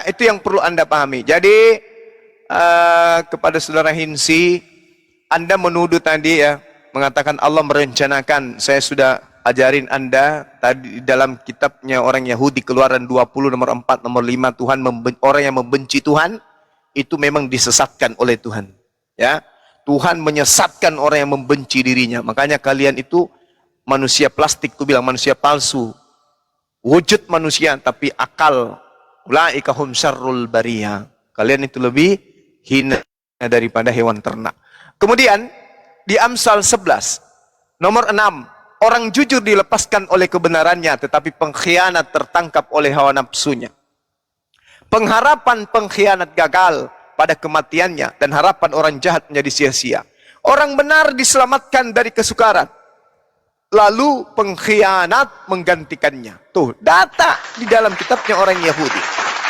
itu yang perlu Anda pahami. Jadi kepada saudara Hinsi, Anda menuduh tadi ya, mengatakan Allah merencanakan. Saya sudah ajarin Anda tadi dalam kitabnya orang Yahudi, Keluaran 20 nomor 4 nomor 5, Tuhan orang yang membenci Tuhan itu memang disesatkan oleh Tuhan. Ya, Tuhan menyesatkan orang yang membenci dirinya. Makanya kalian itu manusia plastik, ku bilang manusia palsu. Wujud manusia tapi akal. Ulaika hum syarrul bariyah. Kalian itu lebih hina daripada hewan ternak. Kemudian di Amsal 11 nomor 6, orang jujur dilepaskan oleh kebenarannya, tetapi pengkhianat tertangkap oleh hawa nafsunya. Pengharapan pengkhianat gagal pada kematiannya, dan harapan orang jahat menjadi sia-sia. Orang benar diselamatkan dari kesukaran, lalu pengkhianat menggantikannya. Tuh, data di dalam kitabnya orang Yahudi.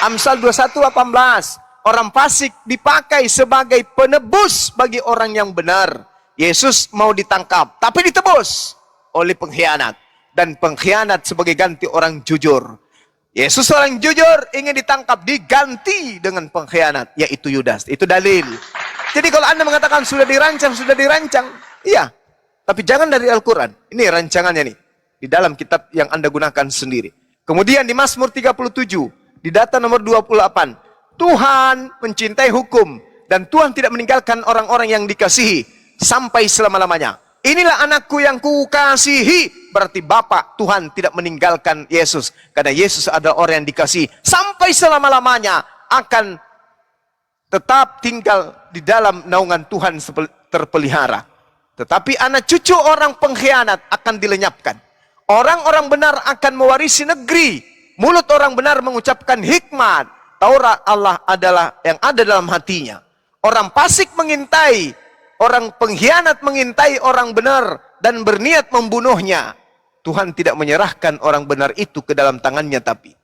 Amsal 21:18. Orang fasik dipakai sebagai penebus bagi orang yang benar. Yesus mau ditangkap, tapi ditebus oleh pengkhianat. Dan pengkhianat sebagai ganti orang jujur. Yesus orang jujur ingin ditangkap, diganti dengan pengkhianat, yaitu Yudas. Itu dalil. Jadi kalau Anda mengatakan sudah dirancang, iya. Tapi jangan dari Al-Quran. Ini rancangannya nih. Di dalam kitab yang Anda gunakan sendiri. Kemudian di Mazmur 37. Di data nomor 28. Tuhan mencintai hukum. Dan Tuhan tidak meninggalkan orang-orang yang dikasihi. Sampai selama-lamanya. Inilah anakku yang kukasihi. Berarti Bapa Tuhan tidak meninggalkan Yesus. Karena Yesus adalah orang yang dikasihi. Sampai selama-lamanya akan tetap tinggal di dalam naungan Tuhan terpelihara. Tetapi anak cucu orang pengkhianat akan dilenyapkan. Orang-orang benar akan mewarisi negeri. Mulut orang benar mengucapkan hikmat. Taurat Allah adalah yang ada dalam hatinya. Orang fasik mengintai, orang pengkhianat mengintai orang benar dan berniat membunuhnya. Tuhan tidak menyerahkan orang benar itu ke dalam tangannya, tapi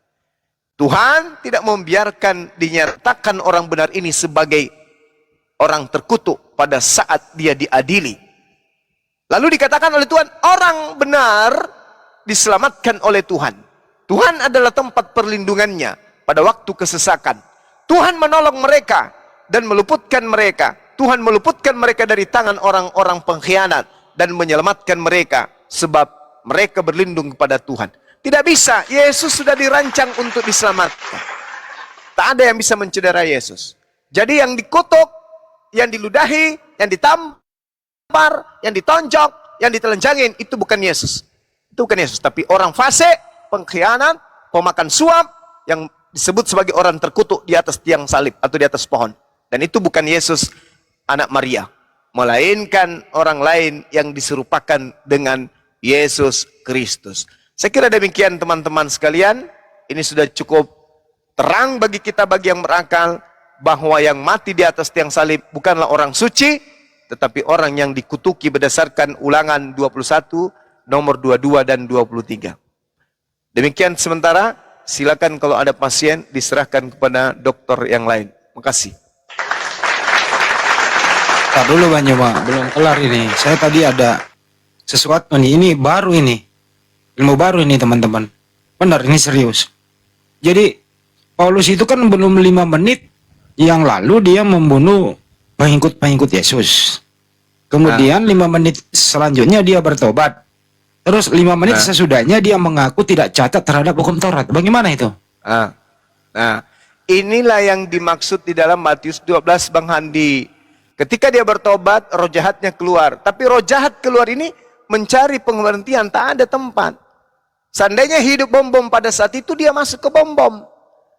Tuhan tidak membiarkan dinyatakan orang benar ini sebagai orang terkutuk pada saat dia diadili. Lalu dikatakan oleh Tuhan, orang benar diselamatkan oleh Tuhan. Tuhan adalah tempat perlindungannya pada waktu kesesakan. Tuhan menolong mereka dan meluputkan mereka. Tuhan meluputkan mereka dari tangan orang-orang pengkhianat dan menyelamatkan mereka sebab mereka berlindung kepada Tuhan. Tidak bisa, Yesus sudah dirancang untuk diselamatkan. Tak ada yang bisa mencederai Yesus. Jadi yang dikutuk, yang diludahi, yang ditampar, yang ditonjok, yang ditelanjangin, itu bukan Yesus. Itu bukan Yesus, tapi orang fasik, pengkhianat, pemakan suap, yang disebut sebagai orang terkutuk di atas tiang salib atau di atas pohon. Dan itu bukan Yesus anak Maria, melainkan orang lain yang diserupakan dengan Yesus Kristus. Saya kira demikian teman-teman sekalian. Ini sudah cukup terang bagi kita, bagi yang berakal, bahwa yang mati di atas tiang salib bukanlah orang suci, tetapi orang yang dikutuki berdasarkan Ulangan 21 nomor 22 dan 23. Demikian sementara. Silakan kalau ada pasien diserahkan kepada dokter yang lain. Makasih. Tak dulu Bang Joma, belum kelar ini. Saya tadi ada sesuatu nih, ini baru ini. Ilmu baru ini teman-teman. Benar, ini serius. Jadi Paulus itu kan belum 5 menit yang lalu dia membunuh pengikut Yesus. Kemudian 5 menit selanjutnya dia bertobat. Terus 5 menit sesudahnya dia mengaku tidak catat terhadap hukum Taurat. Bagaimana itu? Nah, inilah yang dimaksud di dalam Matius 12 Bang Handi. Ketika dia bertobat, roh jahatnya keluar. Tapi roh jahat keluar ini mencari penghentian, tak ada tempat. Seandainya hidup bom-bom pada saat itu, dia masuk ke bom-bom.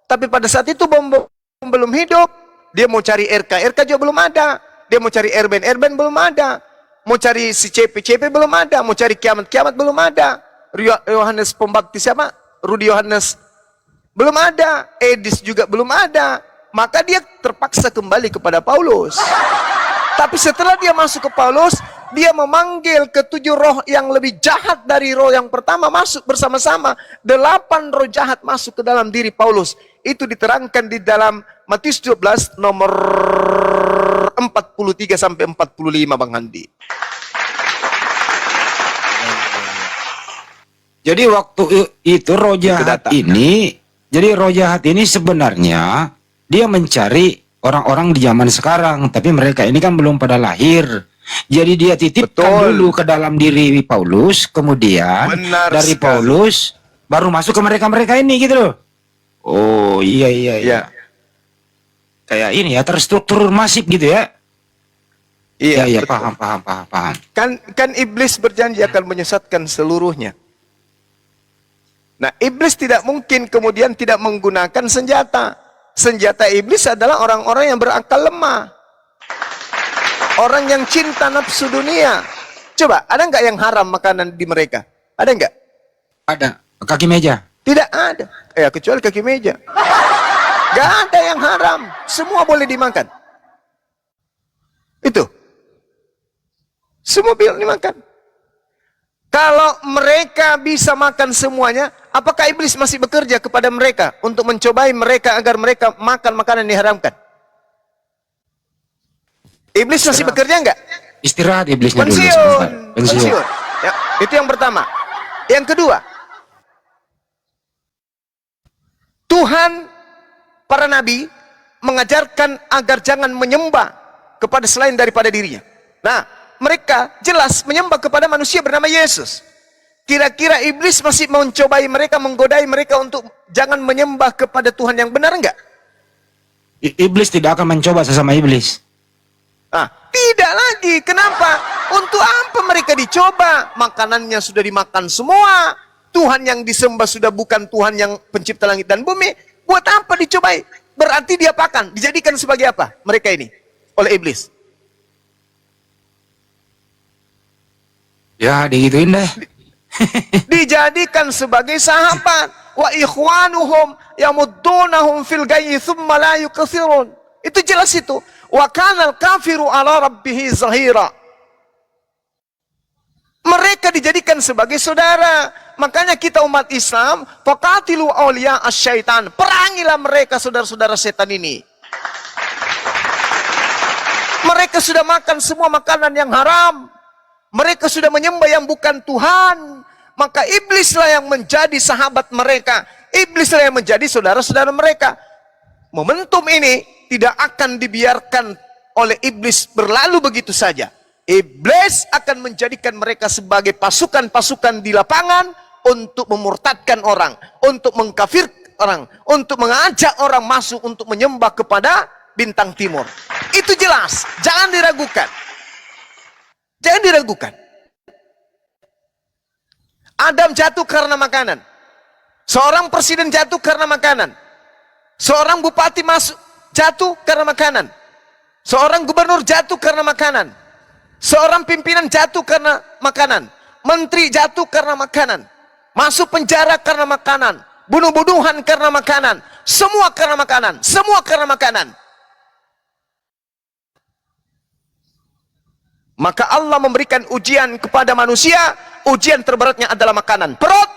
Tapi pada saat itu bom-bom belum hidup. Dia mau cari RK juga belum ada. Dia mau cari Erben belum ada. Mau cari si CP belum ada. Mau cari kiamat belum ada. Yohanes Pembaptis siapa? Rudi Yohanes belum ada. Edis juga belum ada. Maka dia terpaksa kembali kepada Paulus. Tapi setelah dia masuk ke Paulus, dia memanggil ke-7 roh yang lebih jahat dari roh yang pertama masuk bersama-sama. 8 roh jahat masuk ke dalam diri Paulus. Itu diterangkan di dalam Matius 12 nomor 43 sampai 45 Bang Handi. Jadi waktu itu roh jahat ini Jadi roh jahat ini sebenarnya dia mencari orang-orang di zaman sekarang, tapi mereka ini kan belum pada lahir. Jadi dia titipkan Betul. dulu ke dalam diri Paulus, kemudian Benar dari sekali. Paulus baru masuk ke mereka-mereka ini gitu loh. Oh iya iya iya. Ya. Kayak ini ya, terstruktur masif gitu ya. Iya, Iya, betul. paham. Kan iblis berjanji akan menyesatkan seluruhnya. Nah, iblis tidak mungkin kemudian tidak menggunakan senjata. Senjata iblis adalah orang-orang yang berakal lemah. Orang yang cinta nafsu dunia. Coba, ada nggak yang haram makanan di mereka? Ada nggak? Ada kaki meja. Tidak ada. Ya, kecuali kaki meja. Nggak ada yang haram. Semua boleh dimakan. Itu. Semua boleh dimakan. Kalau mereka bisa makan semuanya, apakah iblis masih bekerja kepada mereka untuk mencobai mereka agar mereka makan makanan yang diharamkan? Iblis masih bekerja enggak? Istirahat iblisnya dulu Pensiun. sebentar. Pensiun. Ya, itu yang pertama. Yang kedua, Tuhan, para nabi mengajarkan agar jangan menyembah kepada selain daripada dirinya. Nah, mereka jelas menyembah kepada manusia bernama Yesus. Kira-kira iblis masih mencobai mereka, menggodai mereka untuk jangan menyembah kepada Tuhan yang benar enggak? Iblis tidak akan mencoba sesama iblis. Ah, tidak lagi. Kenapa? Untuk apa mereka dicoba? Makanannya sudah dimakan semua. Tuhan yang disembah sudah bukan Tuhan yang pencipta langit dan bumi. Buat apa dicobai? Berarti diapakan? Dijadikan sebagai apa mereka ini? Oleh iblis. Ya, digituin deh. Dijadikan sebagai sahabat. Wa ikhwanuhum yamuddunahum fil gayyi thumma la yukathirun. Itu jelas itu. Wa kanal kafiru ala rabbihi zahira. Mereka dijadikan sebagai saudara. Makanya kita umat Islam, faqatilu awliya asyaitan. Perangilah mereka saudara-saudara setan ini. Mereka sudah makan semua makanan yang haram. Mereka sudah menyembah yang bukan Tuhan. Maka iblislah yang menjadi sahabat mereka. Iblislah yang menjadi saudara-saudara mereka. Momentum ini tidak akan dibiarkan oleh iblis berlalu begitu saja. Iblis akan menjadikan mereka sebagai pasukan-pasukan di lapangan untuk memurtadkan orang, untuk mengkafir orang, untuk mengajak orang masuk untuk menyembah kepada bintang timur. Itu jelas, jangan diragukan. Jangan diragukan. Adam jatuh karena makanan. Seorang presiden jatuh karena makanan. Seorang bupati masuk jatuh karena makanan. Seorang gubernur jatuh karena makanan. Seorang pimpinan jatuh karena makanan. Menteri jatuh karena makanan. Masuk penjara karena makanan. Bunuh-bunuhan karena makanan. Semua karena makanan. Semua karena makanan. Maka Allah memberikan ujian kepada manusia. Ujian terberatnya adalah makanan. Perut.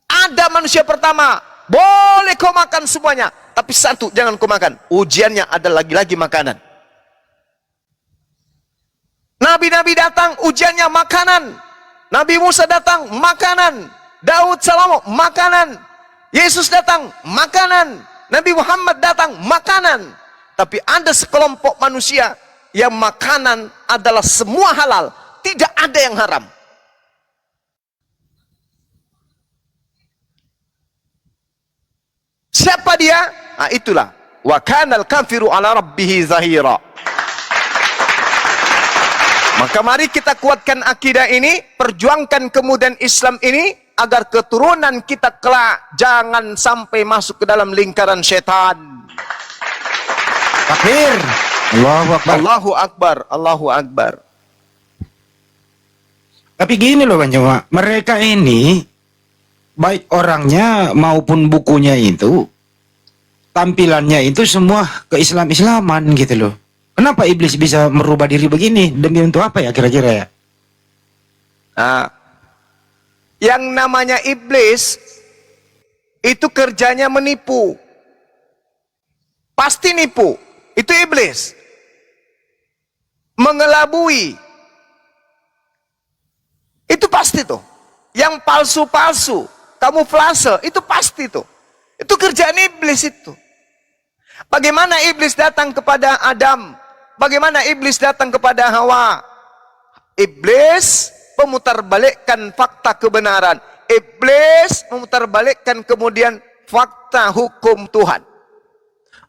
Ada manusia pertama. Boleh kau makan semuanya. Tapi satu jangan kau makan. Ujiannya adalah lagi-lagi makanan. Nabi-nabi datang, ujiannya makanan. Nabi Musa datang, makanan. Daud Salomo, makanan. Yesus datang, makanan. Nabi Muhammad datang, makanan. Tapi ada sekelompok manusia yang makanan adalah semua halal. Tidak ada yang haram. Siapa dia? Nah, itulah. Wa kanal kafiru ala rabbihi zahira. Maka mari kita kuatkan akidah ini, perjuangkan kemudian Islam ini, agar keturunan kita kelak jangan sampai masuk ke dalam lingkaran setan. Takbir. Allahu Akbar. Allahu Akbar, Allahu Akbar. Tapi gini loh Bang Joma, mereka ini baik orangnya maupun bukunya itu, tampilannya itu semua ke-Islam-Islaman gitu loh. Kenapa iblis bisa merubah diri begini? Demi untuk apa ya kira-kira ya? Nah, yang namanya iblis itu kerjanya menipu. Pasti nipu. Itu iblis. Mengelabui. Itu pasti tuh. Yang palsu-palsu. kamuflase, itu pasti tuh. Itu kerjaan iblis itu. Bagaimana iblis datang kepada Adam? Bagaimana iblis datang kepada Hawa? Iblis memutarbalikkan fakta kebenaran. Iblis memutarbalikkan kemudian fakta hukum Tuhan.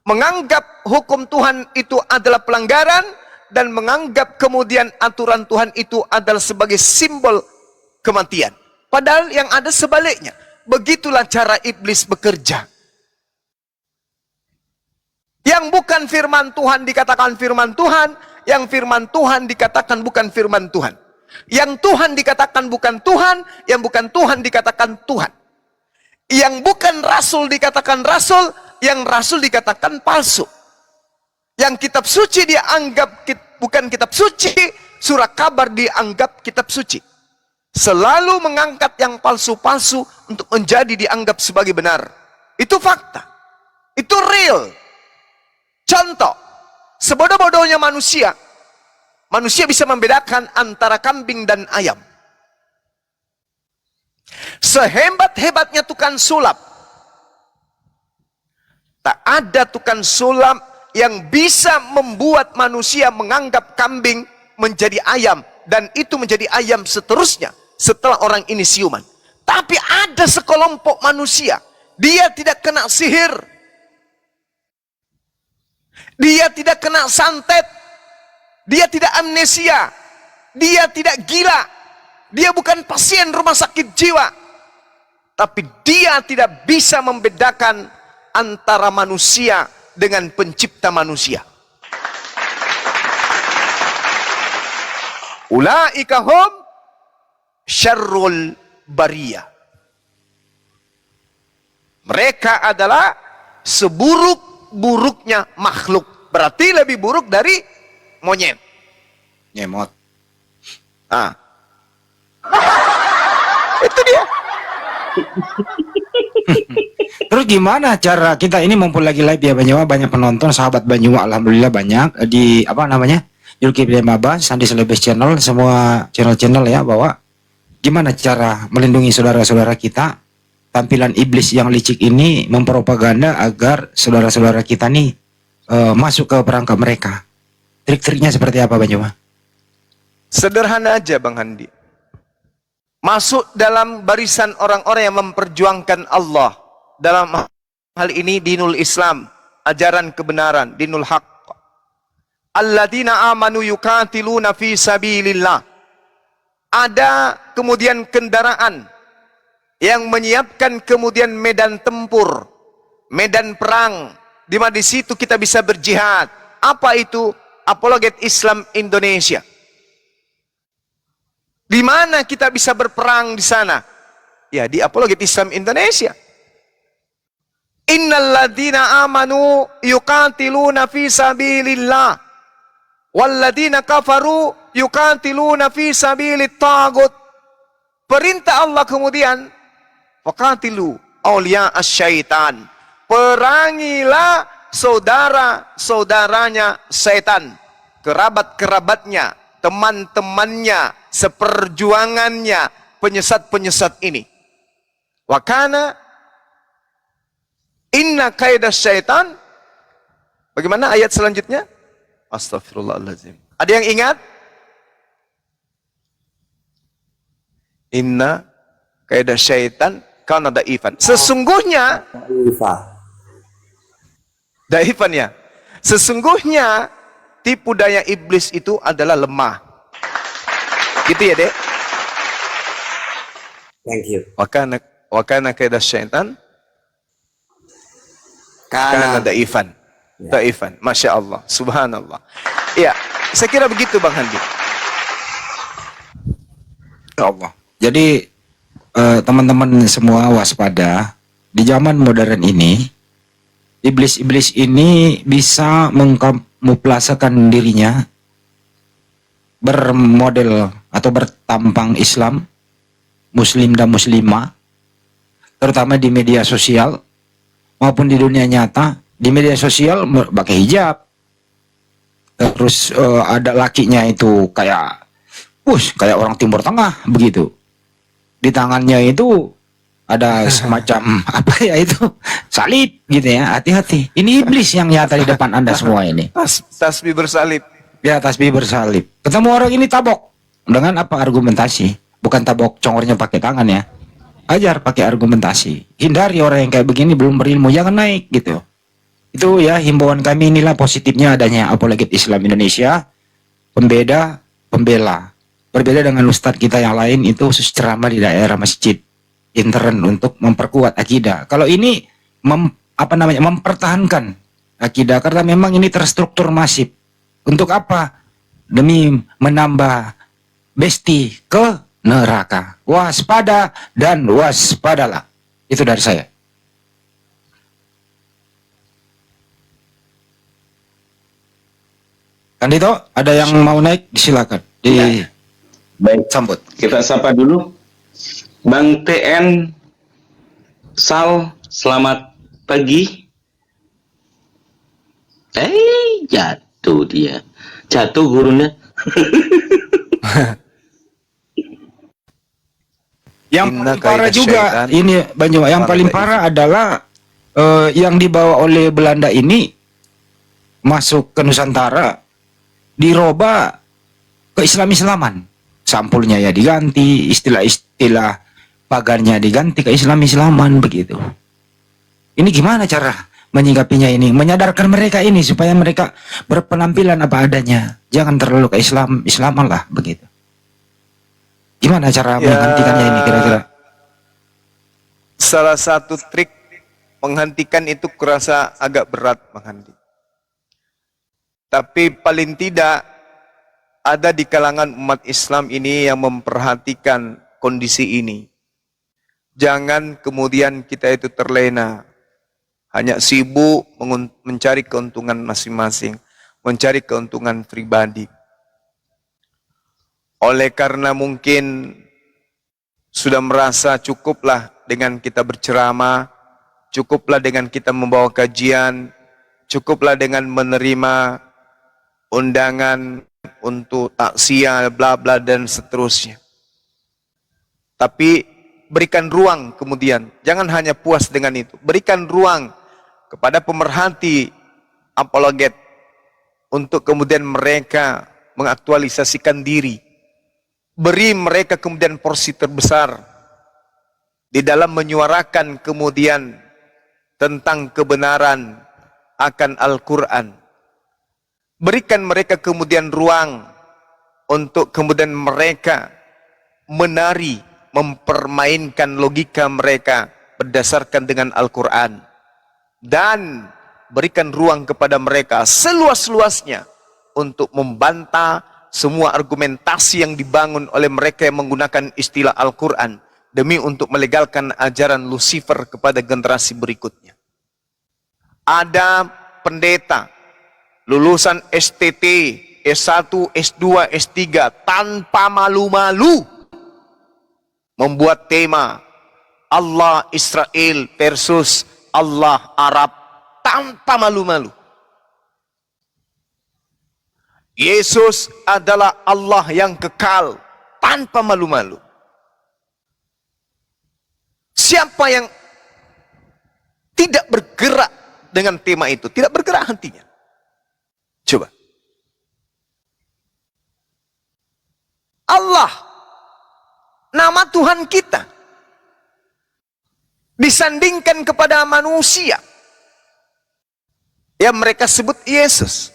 Menganggap hukum Tuhan itu adalah pelanggaran dan menganggap kemudian aturan Tuhan itu adalah sebagai simbol kematian. Padahal yang ada sebaliknya. Begitulah cara iblis bekerja. Yang bukan firman Tuhan dikatakan firman Tuhan, yang firman Tuhan dikatakan bukan firman Tuhan. Yang Tuhan dikatakan bukan Tuhan, yang bukan Tuhan dikatakan Tuhan. Yang bukan rasul dikatakan rasul, yang rasul dikatakan palsu. Yang kitab suci dia anggap bukan kitab suci, surat kabar dianggap kitab suci. Selalu mengangkat yang palsu-palsu untuk menjadi dianggap sebagai benar. Itu fakta. Itu real. Contoh, sebodoh-bodohnya manusia, manusia bisa membedakan antara kambing dan ayam. Sehebat-hebatnya tukang sulap, tak ada tukang sulap yang bisa membuat manusia menganggap kambing menjadi ayam, dan itu menjadi ayam seterusnya setelah orang ini siuman. Tapi ada sekelompok manusia, dia tidak kena sihir, dia tidak kena santet, dia tidak amnesia, dia tidak gila, dia bukan pasien rumah sakit jiwa, tapi dia tidak bisa membedakan antara manusia dengan pencipta manusia. Ulaika hum syarrul bariyah. Mereka adalah seburuk-buruknya makhluk. Berarti lebih buruk dari monyet. Nyemot. Ah. Itu dia. Terus gimana cara kita ini mumpul lagi live ya Banyuwa, banyak penonton, sahabat Banyuwa alhamdulillah banyak di apa namanya? Zulkifli Maba, Sandi Selebes Channel, semua channel-channel ya, bahwa gimana cara melindungi saudara-saudara kita tampilan iblis yang licik ini mempropaganda agar saudara-saudara kita nih masuk ke perangkap mereka. Trik-triknya seperti apa Banyuwa? Sederhana aja Bang Handi. Masuk dalam barisan orang-orang yang memperjuangkan Allah. Dalam hal ini dinul Islam, ajaran kebenaran, dinul haq. Alladzina amanu yukatiluna fi sabilillah. Ada kemudian kendaraan yang menyiapkan kemudian medan tempur, medan perang, di mana di situ kita bisa berjihad. Apa itu? Apologet Islam Indonesia. Di mana kita bisa berperang di sana? Ya, di Apologet Islam Indonesia. Innalladzina amanu yuqatiluna fi sabilillah walladzina kafaru yuqatiluna fi sabilit tagut. Perintah Allah kemudian waqatilu awliya asyaitan. Perangilah saudara-saudaranya setan, kerabat-kerabatnya, teman-temannya, seperjuangannya, penyesat-penyesat ini. Wakana inna kaidah syaitan. Bagaimana ayat selanjutnya? Astagfirullahaladzim. Ada yang ingat? Inna kaidah syaitan kana daifan. Sesungguhnya daifan ya. Sesungguhnya tipu daya iblis itu adalah lemah. Gitu ya, Dek? Thank you. Wakana kaidah syaitan Karena kana daifan. Daifan. Masya Allah. Subhanallah. Ya, saya kira begitu Bang Handi. Ya Allah. Jadi teman-teman semua waspada. Di zaman modern ini, iblis-iblis ini bisa mengkamuflasekan dirinya bermodel atau bertampang Islam, Muslim dan Muslimah, terutama di media sosial maupun di dunia nyata. Di media sosial pakai hijab, terus ada lakinya itu kayak kayak orang Timur Tengah begitu. Di tangannya itu ada semacam apa ya itu salib gitu ya. Hati-hati. Ini iblis yang nyata di depan Anda semua ini. Tasbih bersalib. Ya, tasbih bersalib. Ketemu orang ini tabok. Dengan apa argumentasi? Bukan tabok congornya pakai tangan ya. Ajar pakai argumentasi. Hindari orang yang kayak begini belum berilmu, jangan naik gitu. Itu ya himbauan kami. Inilah positifnya adanya apologet Islam Indonesia. Pembeda, pembela. Berbeda dengan ustadz kita yang lain itu khusus ceramah di daerah masjid intern untuk memperkuat akidah. Kalau ini mempertahankan akidah karena memang ini terstruktur masif. Untuk apa? Demi menambah besti ke neraka. Waspada dan waspadalah. Itu dari saya. Kandito, ada yang mau naik? Silakan. Baik, Sambut. kita sapa dulu Bang TN Sal, selamat pagi. Jatuh dia. Jatuh gurunya. Yang Inna paling parah kaidah juga syaitan. ini Banyu, yang paling parah adalah yang dibawa oleh Belanda ini masuk ke Nusantara diroba ke Islam-Islaman. Sampulnya ya diganti, istilah-istilah pagannya diganti ke Islam-Islaman begitu. Ini gimana cara menyikapinya ini? Menyadarkan mereka ini supaya mereka berpenampilan apa adanya. Jangan terlalu ke Islaman lah begitu. Gimana cara menghentikannya ini kira-kira? Salah satu trik menghentikan itu kurasa agak berat menghenti. Tapi paling tidak ada di kalangan umat Islam ini yang memperhatikan kondisi ini. Jangan kemudian kita itu terlena. Hanya sibuk mencari keuntungan masing-masing. Mencari keuntungan pribadi. Oleh karena mungkin sudah merasa cukuplah dengan kita berceramah, cukuplah dengan kita membawa kajian, cukuplah dengan menerima undangan untuk takziah, bla bla dan seterusnya. Tapi berikan ruang kemudian, jangan hanya puas dengan itu. Berikan ruang kepada pemerhati apologet untuk kemudian mereka mengaktualisasikan diri. Beri mereka kemudian porsi terbesar di dalam menyuarakan kemudian tentang kebenaran akan Al-Quran. Berikan mereka kemudian ruang untuk kemudian mereka menari, mempermainkan logika mereka berdasarkan dengan Al-Quran. Dan berikan ruang kepada mereka seluas-luasnya untuk membantah semua argumentasi yang dibangun oleh mereka yang menggunakan istilah Al-Quran demi untuk melegalkan ajaran Lucifer kepada generasi berikutnya. Ada pendeta lulusan STT, S1, S2, S3 tanpa malu-malu membuat tema Allah Israel versus Allah Arab tanpa malu-malu. Yesus adalah Allah yang kekal tanpa malu-malu. Siapa yang tidak bergerak dengan tema itu, tidak bergerak hatinya? Coba. Allah, nama Tuhan kita, disandingkan kepada manusia yang mereka sebut Yesus.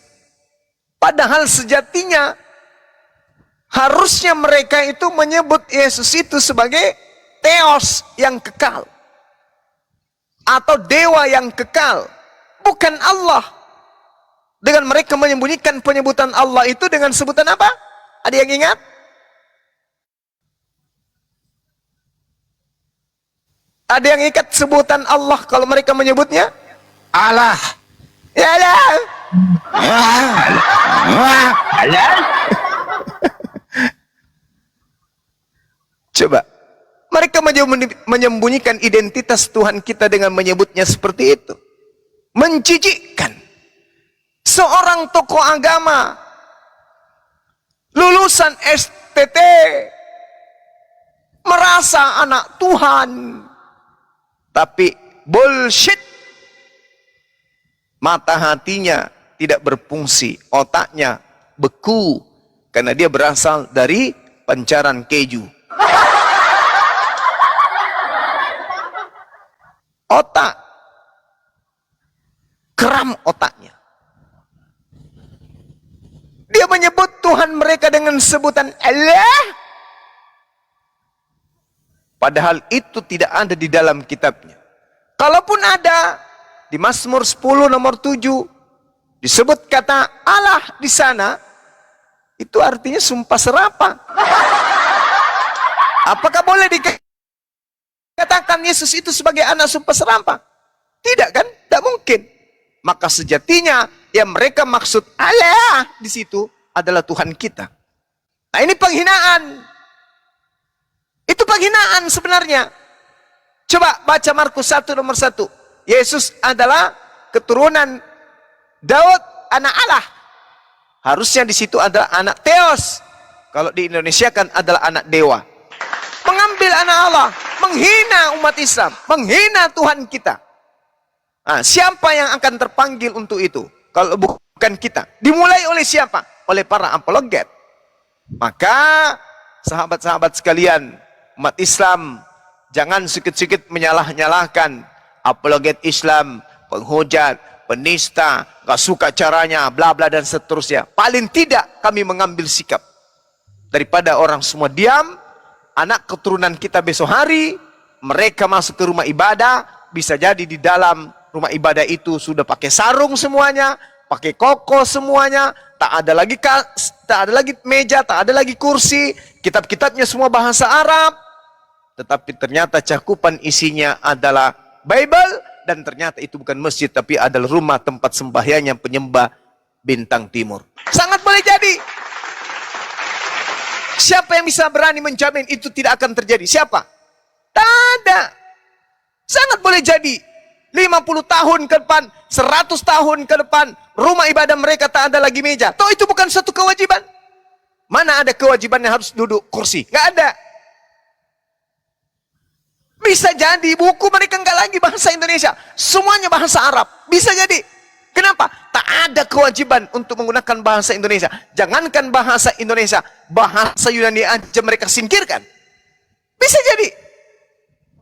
Padahal sejatinya harusnya mereka itu menyebut Yesus itu sebagai Theos yang kekal atau dewa yang kekal, bukan Allah. Dengan mereka menyembunyikan penyebutan Allah itu dengan sebutan apa? Ada yang ingat? Ada yang ingat sebutan Allah kalau mereka menyebutnya? Allah. Ya Allah. Coba, mereka menyembunyikan identitas Tuhan kita dengan menyebutnya seperti itu. Menjijikkan. Seorang tokoh agama lulusan STT merasa anak Tuhan, Tapi bullshit. Mata hatinya tidak berfungsi, otaknya beku karena dia berasal dari pancaran keju. Otak kram otaknya. Dia menyebut Tuhan mereka dengan sebutan Allah, padahal itu tidak ada di dalam kitabnya. Kalaupun ada, di Mazmur 10 nomor 7 disebut kata Allah di sana, itu artinya sumpah serapah. Apakah boleh dikatakan Yesus itu sebagai anak sumpah serapah? Tidak kan? Tidak mungkin. Maka sejatinya yang mereka maksud Allah di situ adalah Tuhan kita. Nah, ini penghinaan. Itu penghinaan sebenarnya. Coba baca Markus 1 nomor 1. Yesus adalah keturunan Daud, anak Allah. Harusnya di situ adalah anak Theos. Kalau di Indonesia kan adalah anak dewa. Mengambil anak Allah, menghina umat Islam, menghina Tuhan kita. Nah, siapa yang akan terpanggil untuk itu? Kalau bukan kita. Dimulai oleh siapa? Oleh para apologet. Maka sahabat-sahabat sekalian, umat Islam, jangan sedikit-sedikit menyalah-nyalahkan apologet Islam, penghujat, penista, gak suka caranya, bla bla dan seterusnya. Paling tidak kami mengambil sikap. Daripada orang semua diam, anak keturunan kita besok hari, mereka masuk ke rumah ibadah, bisa jadi di dalam rumah ibadah itu sudah pakai sarung semuanya, pakai koko semuanya, tak ada lagi meja, tak ada lagi kursi, kitab-kitabnya semua bahasa Arab, tetapi ternyata cakupan isinya adalah Bible, dan ternyata itu bukan masjid, tapi adalah rumah tempat sembahyangnya penyembah bintang timur. Sangat boleh jadi. Siapa yang bisa berani menjamin itu tidak akan terjadi? Siapa? Tak ada. Sangat boleh jadi. 50 tahun ke depan, 100 tahun ke depan, rumah ibadah mereka tak ada lagi meja. Toh itu bukan satu kewajiban. Mana ada kewajiban yang harus duduk kursi? Nggak ada. Bisa jadi buku mereka nggak lagi bahasa Indonesia, semuanya bahasa Arab. Bisa jadi. Kenapa? Tak ada kewajiban untuk menggunakan bahasa Indonesia. Jangankan bahasa Indonesia, bahasa Yunani aja mereka singkirkan. Bisa jadi.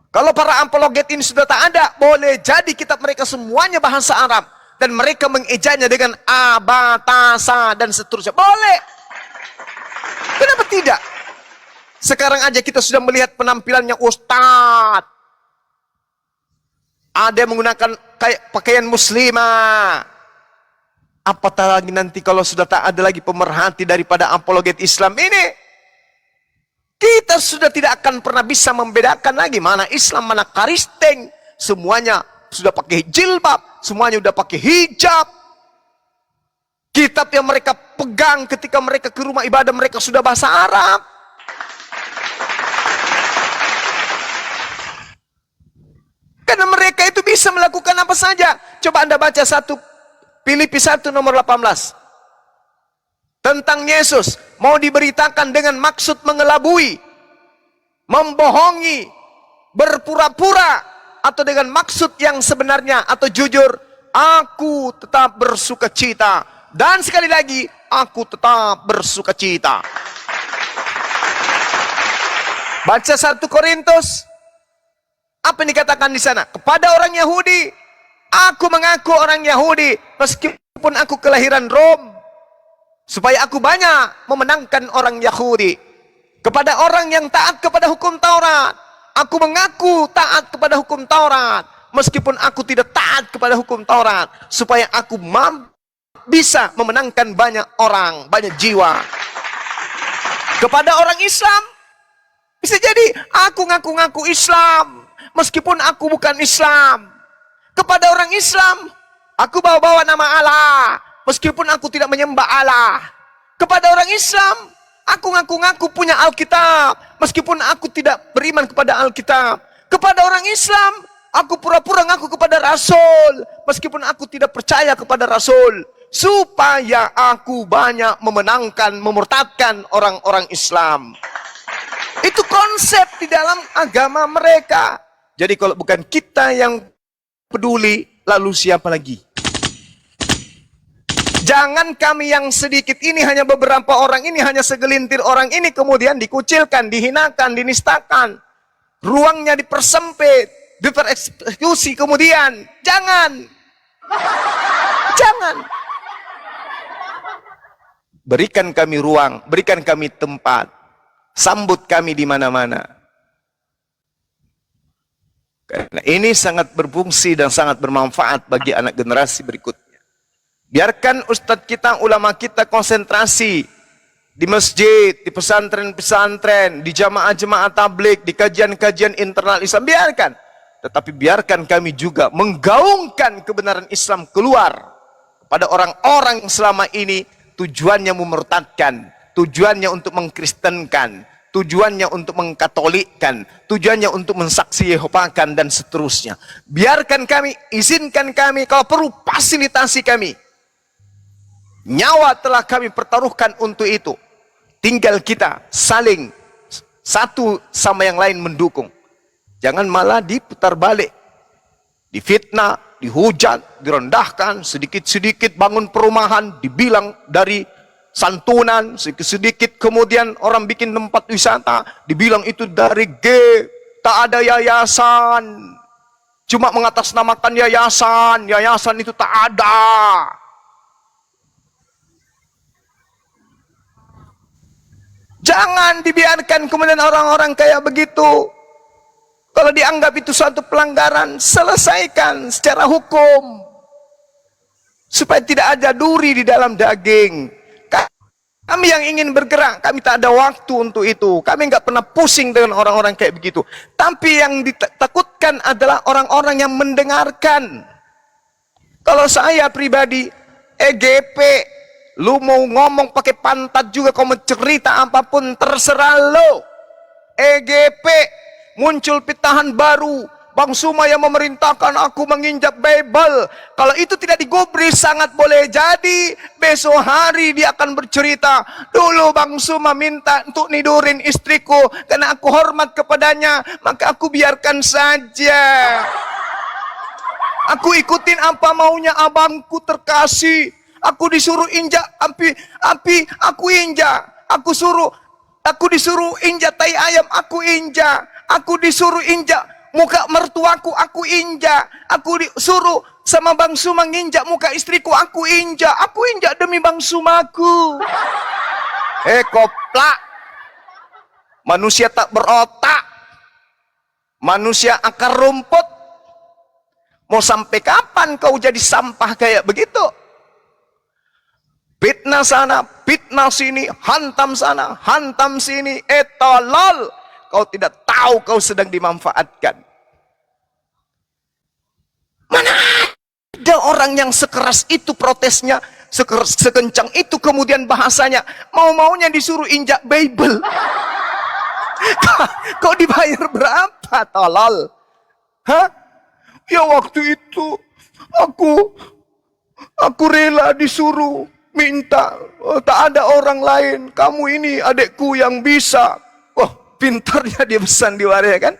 Kalau para apologet ini sudah tak ada, boleh jadi kitab mereka semuanya bahasa Arab. Dan mereka mengejanya dengan abatasa dan seterusnya. Boleh. Kenapa tidak? Sekarang aja kita sudah melihat penampilannya Ustadz. Ada yang menggunakan kayak pakaian muslimah. Apatah lagi nanti kalau sudah tak ada lagi pemerhati daripada apologet Islam ini. Kita sudah tidak akan pernah bisa membedakan lagi mana Islam, mana Kristen. Semuanya sudah pakai jilbab, semuanya sudah pakai hijab. Kitab yang mereka pegang ketika mereka ke rumah ibadah mereka sudah bahasa Arab. Karena mereka itu bisa melakukan apa saja. Coba Anda baca Filipi 1 nomor 18. Tentang Yesus, mau diberitakan dengan maksud mengelabui, membohongi, berpura-pura, atau dengan maksud yang sebenarnya atau jujur, aku tetap bersuka cita. Dan sekali lagi, aku tetap bersuka cita. Baca 1 Korintus. Apa yang dikatakan di sana? Kepada orang Yahudi, aku mengaku orang Yahudi, meskipun aku kelahiran Rom, supaya aku banyak memenangkan orang Yahudi. Kepada orang yang taat kepada hukum Taurat, aku mengaku taat kepada hukum Taurat, meskipun aku tidak taat kepada hukum Taurat, supaya aku bisa memenangkan banyak orang, banyak jiwa. Kepada orang Islam, bisa jadi aku ngaku-ngaku Islam, meskipun aku bukan Islam. Kepada orang Islam, aku bawa-bawa nama Allah, meskipun aku tidak menyembah Allah. Kepada orang Islam, aku ngaku-ngaku punya Alkitab, meskipun aku tidak beriman kepada Alkitab. Kepada orang Islam, aku pura-pura ngaku kepada Rasul, meskipun aku tidak percaya kepada Rasul. Supaya aku banyak memenangkan, memurtadkan orang-orang Islam. Itu konsep di dalam agama mereka. Jadi kalau bukan kita yang peduli, lalu siapa lagi? Jangan kami yang sedikit ini, hanya beberapa orang ini, hanya segelintir orang ini, kemudian dikucilkan, dihinakan, dinistakan. Ruangnya dipersempit, dipereksekusi kemudian. Jangan. Jangan. Berikan kami ruang, berikan kami tempat. Sambut kami di mana-mana. Karena ini sangat berfungsi dan sangat bermanfaat bagi anak generasi berikutnya. Biarkan ustadz kita, ulama kita konsentrasi di masjid, di pesantren-pesantren, di jamaah-jamaah tablik, di kajian-kajian internal Islam. Biarkan. Tetapi biarkan kami juga menggaungkan kebenaran Islam keluar kepada orang-orang yang selama ini tujuannya memurtadkan, tujuannya untuk mengkristenkan, tujuannya untuk mengkatolikkan, tujuannya untuk mensaksi Yehovakan dan seterusnya. Biarkan kami, izinkan kami, kalau perlu fasilitasi kami. Nyawa telah kami pertaruhkan untuk itu. Tinggal kita saling satu sama yang lain mendukung. Jangan malah diputar balik. Difitnah, dihujat, direndahkan, sedikit-sedikit bangun perumahan, dibilang dari santunan, sedikit-sedikit kemudian orang bikin tempat wisata, dibilang itu dari G, tak ada yayasan. Cuma mengatasnamakan yayasan, yayasan itu tak ada. Jangan dibiarkan kemudian orang-orang kayak begitu. Kalau dianggap itu suatu pelanggaran, selesaikan secara hukum. Supaya tidak ada duri di dalam daging. Kami yang ingin bergerak, kami tak ada waktu untuk itu. Kami nggak pernah pusing dengan orang-orang kayak begitu. Tapi yang ditakutkan adalah orang-orang yang mendengarkan. Kalau saya pribadi, EGP, lu mau ngomong pakai pantat juga, kau mau cerita apapun terserah lo. EGP muncul pitahan baru, Bang Suma yang memerintahkan aku menginjak Bible. Kalau itu tidak digubris, sangat boleh jadi besok hari dia akan bercerita, dulu Bang Suma minta untuk nidurin istriku karena aku hormat kepadanya, maka aku biarkan saja. Aku ikutin apa maunya abangku terkasih. Aku disuruh injak api, aku injak. Aku disuruh injak tai ayam, aku injak. Aku disuruh injak muka mertuaku, aku injak. Aku disuruh sama Bang Suma nginjak muka istriku, aku injak. Aku injak demi Bang Sumaku. Koplak. Manusia tak berotak. Manusia akar rumput. Mau sampai kapan kau jadi sampah kayak begitu? Fitnah sana, fitnah sini, hantam sana, hantam sini, etolol. Kau tidak tahu kau sedang dimanfaatkan. Mana ada orang yang sekeras itu protesnya, sekencang itu kemudian bahasanya, mau-maunya disuruh injak Bible. Kau dibayar berapa, tolol? Hah? Ya waktu itu aku rela disuruh minta, tak ada orang lain, kamu ini adekku yang bisa. Wah, pintarnya dia pesan di waria kan.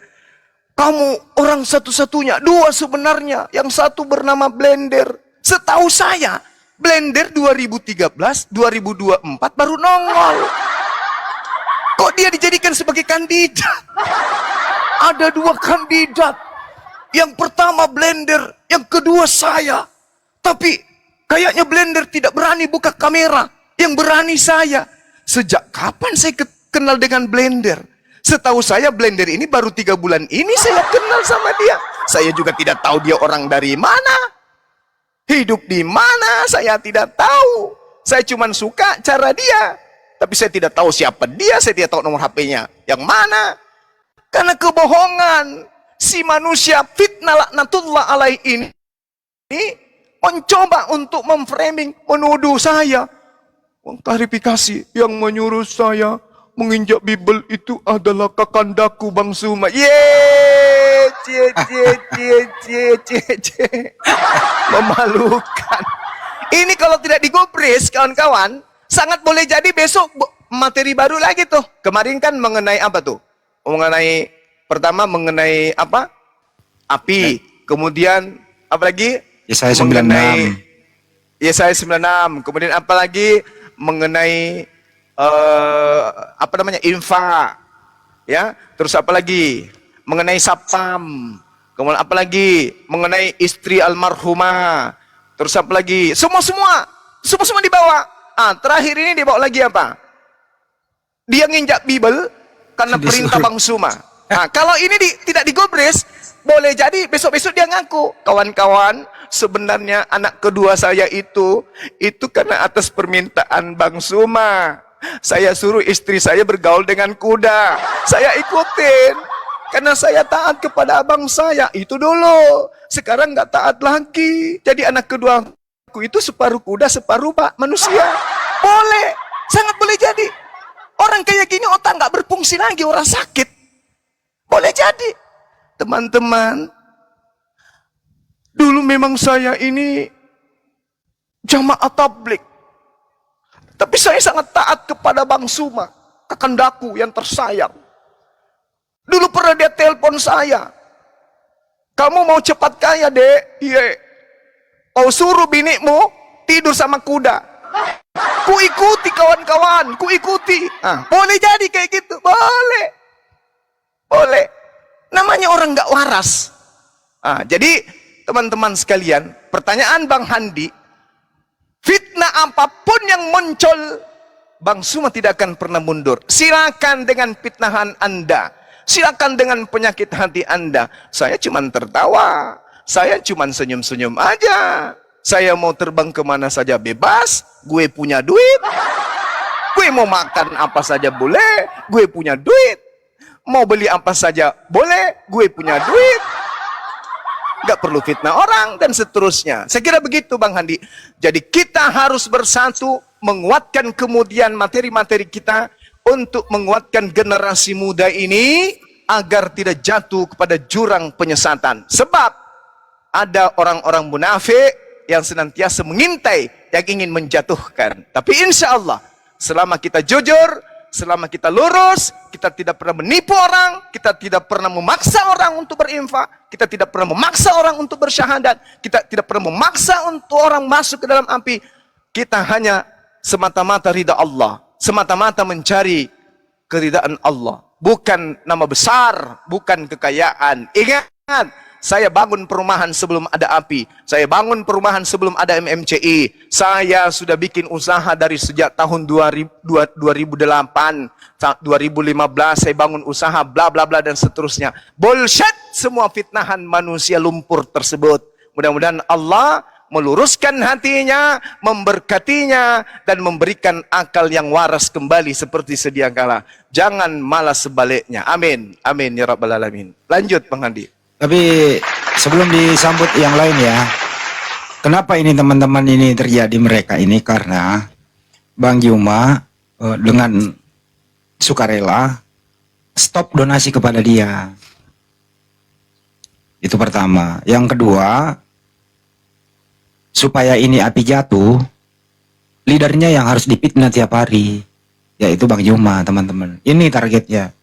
Kamu orang satu-satunya, dua sebenarnya, yang satu bernama Blender. Setahu saya Blender 2013, 2024 baru nongol. Kok dia dijadikan sebagai kandidat? Ada dua kandidat. Yang pertama Blender, yang kedua saya. Tapi kayaknya Blender tidak berani buka kamera. Yang berani saya. Sejak kapan saya kenal dengan Blender? Setahu saya Blender ini baru 3 bulan ini saya kenal sama dia. Saya juga tidak tahu dia orang dari mana. Hidup di mana, saya tidak tahu. Saya cuma suka cara dia. Tapi saya tidak tahu siapa dia, saya tidak tahu nomor HP-nya. Yang mana? Karena kebohongan. Si manusia fitnah laknatullah alaih ini mencoba untuk memframing, menuduh saya. Klarifikasi, yang menyuruh saya menginjak Bible itu adalah kakandaku Bang Suma. Memalukan. Ini kalau tidak digubris kawan-kawan, sangat boleh jadi besok materi baru lagi tuh. Kemarin kan mengenai apa tuh? Pertama mengenai apa? api. Kemudian apa lagi? Yesaya 96. Mengenai Yesaya 96. Kemudian apa lagi? Mengenai apa namanya? Infak. Ya. Terus apa lagi? Mengenai sapam. Kemudian apa lagi? Mengenai istri almarhumah. Terus apa lagi? Semua dibawa. Terakhir ini dibawa lagi apa? Dia nginjak Bible karena perintah Bang Suma. Kalau ini tidak digobres, boleh jadi besok-besok dia ngaku, kawan-kawan, sebenarnya anak kedua saya itu karena atas permintaan Bang Suma. Saya suruh istri saya bergaul dengan kuda. Saya ikutin karena saya taat kepada abang saya. Itu dulu. Sekarang nggak taat lagi. Jadi anak kedua aku itu separuh kuda, separuh manusia. Boleh, sangat boleh jadi. Orang kayak gini otak nggak berfungsi lagi, orang sakit. Boleh jadi. Teman-teman, dulu memang saya ini jamaah tablik. Tapi saya sangat taat kepada Bang Suma, kakandaku yang tersayang. Dulu pernah dia telepon saya. Kamu mau cepat kaya, Dek? Iya. Kau suruh binikmu tidur sama kuda. Ku ikuti kawan-kawan, ku ikuti. Boleh jadi kayak gitu, boleh. Boleh. Namanya orang nggak waras. Jadi teman-teman sekalian, pertanyaan Bang Handi, fitnah apapun yang muncul, Bang Suma tidak akan pernah mundur. Silakan dengan fitnahan Anda, silakan dengan penyakit hati Anda. Saya cuma tertawa, saya cuma senyum-senyum aja. Saya mau terbang kemana saja bebas, gue punya duit. Gue mau makan apa saja boleh, gue punya duit. Mau beli apa saja boleh, gue punya duit. Gak perlu fitnah orang dan seterusnya. Saya kira begitu Bang Handi. Jadi kita harus bersatu, menguatkan kemudian materi-materi kita untuk menguatkan generasi muda ini agar tidak jatuh kepada jurang penyesatan. Sebab ada orang-orang munafik yang senantiasa mengintai, yang ingin menjatuhkan. Tapi insya Allah, selama kita jujur, selama kita lurus, kita tidak pernah menipu orang, kita tidak pernah memaksa orang untuk berinfak, kita tidak pernah memaksa orang untuk bersyahadat, kita tidak pernah memaksa untuk orang masuk ke dalam api. Kita hanya semata-mata ridha Allah, semata-mata mencari keridhaan Allah. Bukan nama besar, bukan kekayaan. Ingat, saya bangun perumahan sebelum ada api. Saya bangun perumahan sebelum ada MMCI. Saya sudah bikin usaha dari sejak tahun 2008, 2015 saya bangun usaha, bla bla bla dan seterusnya. Bullshit semua fitnahan manusia lumpur tersebut. Mudah-mudahan Allah meluruskan hatinya, memberkatinya, dan memberikan akal yang waras kembali seperti sedia kala. Jangan malah sebaliknya. Amin. Amin ya rabbal alamin. Lanjut Bang Handi. Tapi sebelum disambut yang lain ya, kenapa ini teman-teman ini terjadi mereka ini? Karena Bang Juma dengan sukarela stop donasi kepada dia. Itu pertama. Yang kedua, supaya ini api jatuh, leadernya yang harus dipitnah tiap hari, yaitu Bang Juma, teman-teman. Ini targetnya.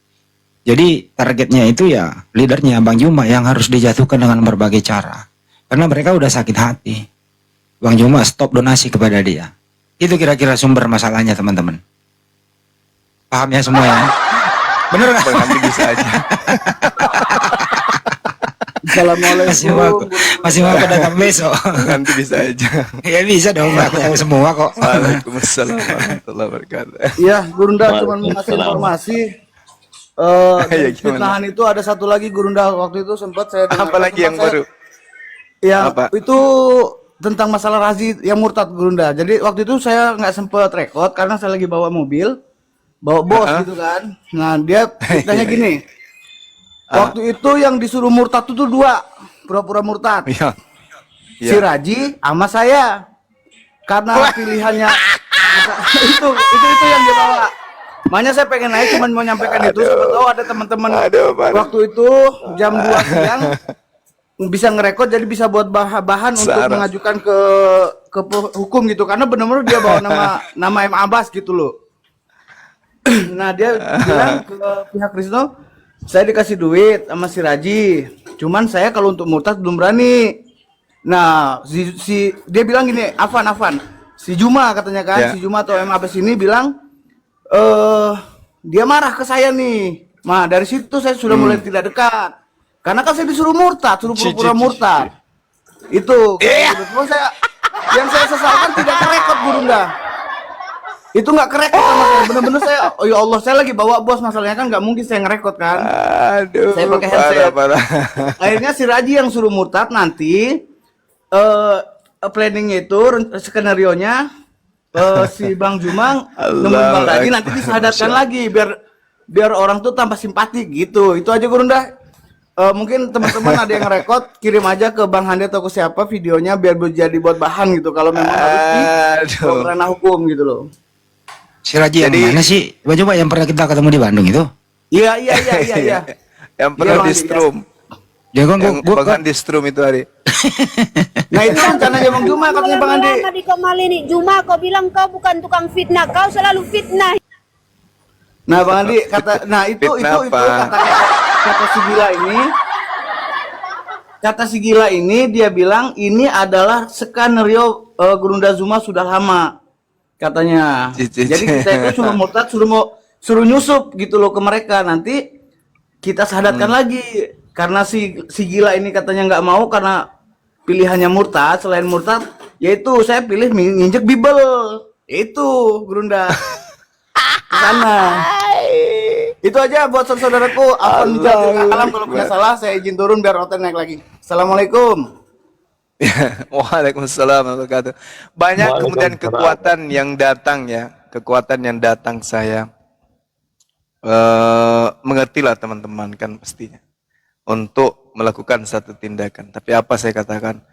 Jadi targetnya itu ya leadernya Bang Juma yang harus dijatuhkan dengan berbagai cara. Karena mereka udah sakit hati. Bang Juma stop donasi kepada dia. Itu kira-kira sumber masalahnya teman-teman. Paham ya semua ya? Bener gak? Nanti bisa aja. Assalamualaikum. Masih mau aku datang besok. Nanti bisa aja. Ya bisa dong, aku tahu semua kok. Waalaikumsalam warahmatullahi wabarakatuh. Ya, Gurunda cuma ngasih informasi. Ya, gimana? Fitnahan itu ada satu lagi Gurunda, waktu itu sempat saya dengar. Apa lagi yang baru? Ya, Apa? itu tentang masalah Razi yang murtad Gurunda. Jadi waktu itu saya nggak sempat record karena saya lagi bawa mobil, bawa bos gitu kan. Nah dia fitnahnya gini. Waktu itu yang disuruh murtad itu dua, pura-pura murtad. Iya. Si Raji sama saya. Karena pilihannya itu yang dia bawa. Makanya saya pengen naik cuma mau nyampaikan itu. Siapa tahu ada teman-teman waktu itu jam 2 siang bisa ngerekod, jadi bisa buat bahan untuk mengajukan ke hukum gitu. Karena benar-benar dia bawa nama M Abbas gitu loh. Nah dia bilang ke pihak Krisno, saya dikasih duit sama si Raji Cuman saya kalau untuk murtad belum berani. Nah, dia bilang gini, Afan, si Juma katanya kan, Ya. si Juma atau Abes ini bilang, dia marah ke saya nih. Nah, dari situ saya sudah mulai tidak dekat. Karena kan saya disuruh murtad, suruh pura-pura murtad. Itu, cuma yang saya sesalkan tidak kerekod Gurunda. Itu nggak kerekod sama saya, bener-bener saya, oh ya Allah, saya lagi bawa bos, masalahnya kan nggak mungkin saya ngerekod kan. Aduh, Saya pakai headset. parah. Akhirnya si Raji yang suruh murtad nanti planningnya itu skenario nya si Bang Jumang nemuin Bang Raji nanti disadarkan lagi biar orang tuh tambah simpati gitu. Itu aja Gurunda. Mungkin teman-teman ada yang rekod, kirim aja ke Bang Hande atau ke siapa videonya biar jadi buat bahan gitu. Kalau memang harus di ranah hukum gitu loh. Si Raji yang mana sih? Coba yang pernah kita ketemu di Bandung itu. Iya. Yang pernah Bang di Andi, strum. Dia kan Yang bahkan di strum itu hari. Nah itu rencananya Bang Juma katanya Bang Andi. Lama di kemali nih Juma, kau bilang kau bukan tukang fitnah, kau selalu fitnah. Nah Bang Andi kata, nah itu Fitnah apa? kata si gila ini dia bilang ini adalah skenario Gurunda Zuma sudah lama katanya. Jadi kita itu cuma murtad suruh nyusup gitu loh ke mereka, nanti kita sadarkan lagi karena si gila ini katanya nggak mau karena pilihannya murtad. Selain murtad yaitu saya pilih nginjek Bible itu Gurunda ke sana. Itu aja buat saudaraku. Afan alam, kalau punya salah saya izin turun biar hotel naik lagi. Assalamualaikum. Waalaikumsalam warahmatullahi wabarakatuh. Banyak kemudian kekuatan yang datang ya, kekuatan yang datang saya mengertilah teman-teman kan pastinya untuk melakukan satu tindakan. Tapi apa saya katakan,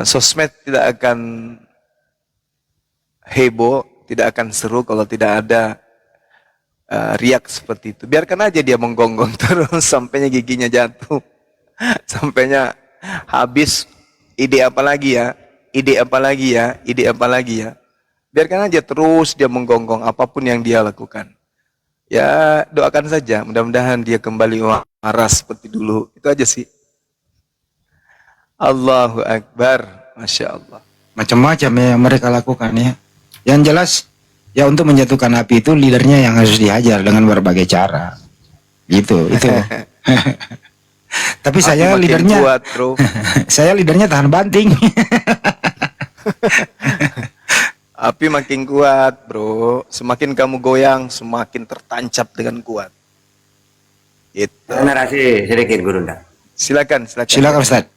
sosmed tidak akan heboh, tidak akan seru kalau tidak ada riak seperti itu. Biarkan aja dia menggonggong terus sampainya giginya jatuh, sampainya habis. Ide apa lagi ya? Ide apa lagi ya? Ide apa lagi ya? Biarkan aja terus dia menggonggong apapun yang dia lakukan. Ya doakan saja, mudah-mudahan dia kembali waras seperti dulu. Itu aja sih. Allahu Akbar, Masya Allah. Macam-macam ya yang mereka lakukan ya. Yang jelas ya untuk menjatuhkan api itu leadernya yang harus dihajar dengan berbagai cara. Gitu, itu. Tapi Api saya makin leadernya kuat, bro. saya leadernya tahan banting. Api makin kuat, bro. Semakin kamu goyang, semakin tertancap dengan kuat. Itu. Narasi sedikit Gurunda. Silakan. Silakan Ustaz.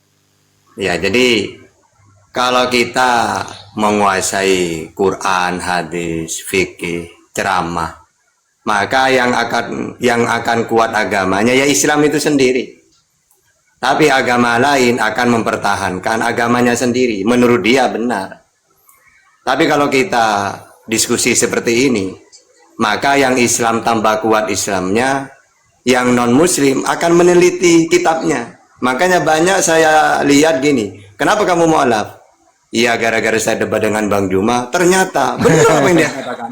Ya, jadi kalau kita menguasai Quran, hadis, fikih, ceramah, maka yang akan kuat agamanya ya Islam itu sendiri. Tapi agama lain akan mempertahankan agamanya sendiri. Menurut dia benar. Tapi kalau kita diskusi seperti ini, maka yang Islam tambah kuat Islamnya, yang non-Muslim akan meneliti kitabnya. Makanya banyak saya lihat gini, kenapa kamu mu'alaf? Iya, gara-gara saya debat dengan Bang Juma, ternyata benar apa yang dia katakan.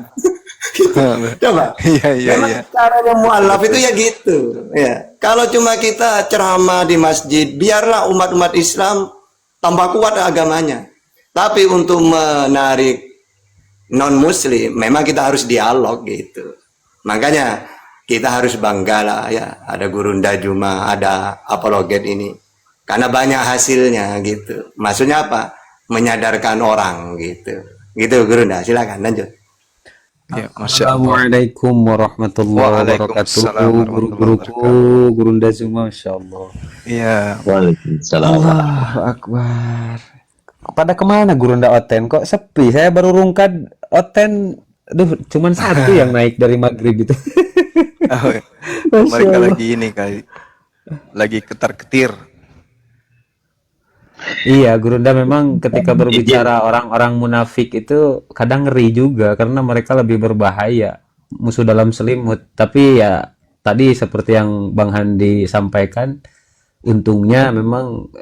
Coba. Iya. Caranya mu'alaf itu ya gitu. Ya. Kalau cuma kita ceramah di masjid, biarlah umat-umat Islam tambah kuat agamanya. Tapi untuk menarik non-Muslim, memang kita harus dialog gitu. Makanya kita harus bangga lah ya, ada Gurunda Juma, ada apologet ini. Karena banyak hasilnya gitu. Maksudnya apa? Menyadarkan orang gitu. Gitu Gurunda, silakan lanjut. Ya, Masya Allah. Assalamualaikum warahmatullahi Waalaikumsalam wabarakatuh. warahmatullahi Guru-guruku, Gurunda Zuma, Masya Allah. Iya. Waalaikumsalam. Allahu Akbar. Pada kemana Gurunda Oten? Kok sepi? Saya baru rungkad Oten. Duh, cuman satu yang naik dari maghrib itu. Oh, Masya mereka Allah. lagi ini kali, lagi ketar-ketir. Iya, Gurunda memang ketika berbicara orang-orang munafik itu kadang ngeri juga karena mereka lebih berbahaya, musuh dalam selimut. Tapi ya tadi seperti yang Bang Handi sampaikan, untungnya memang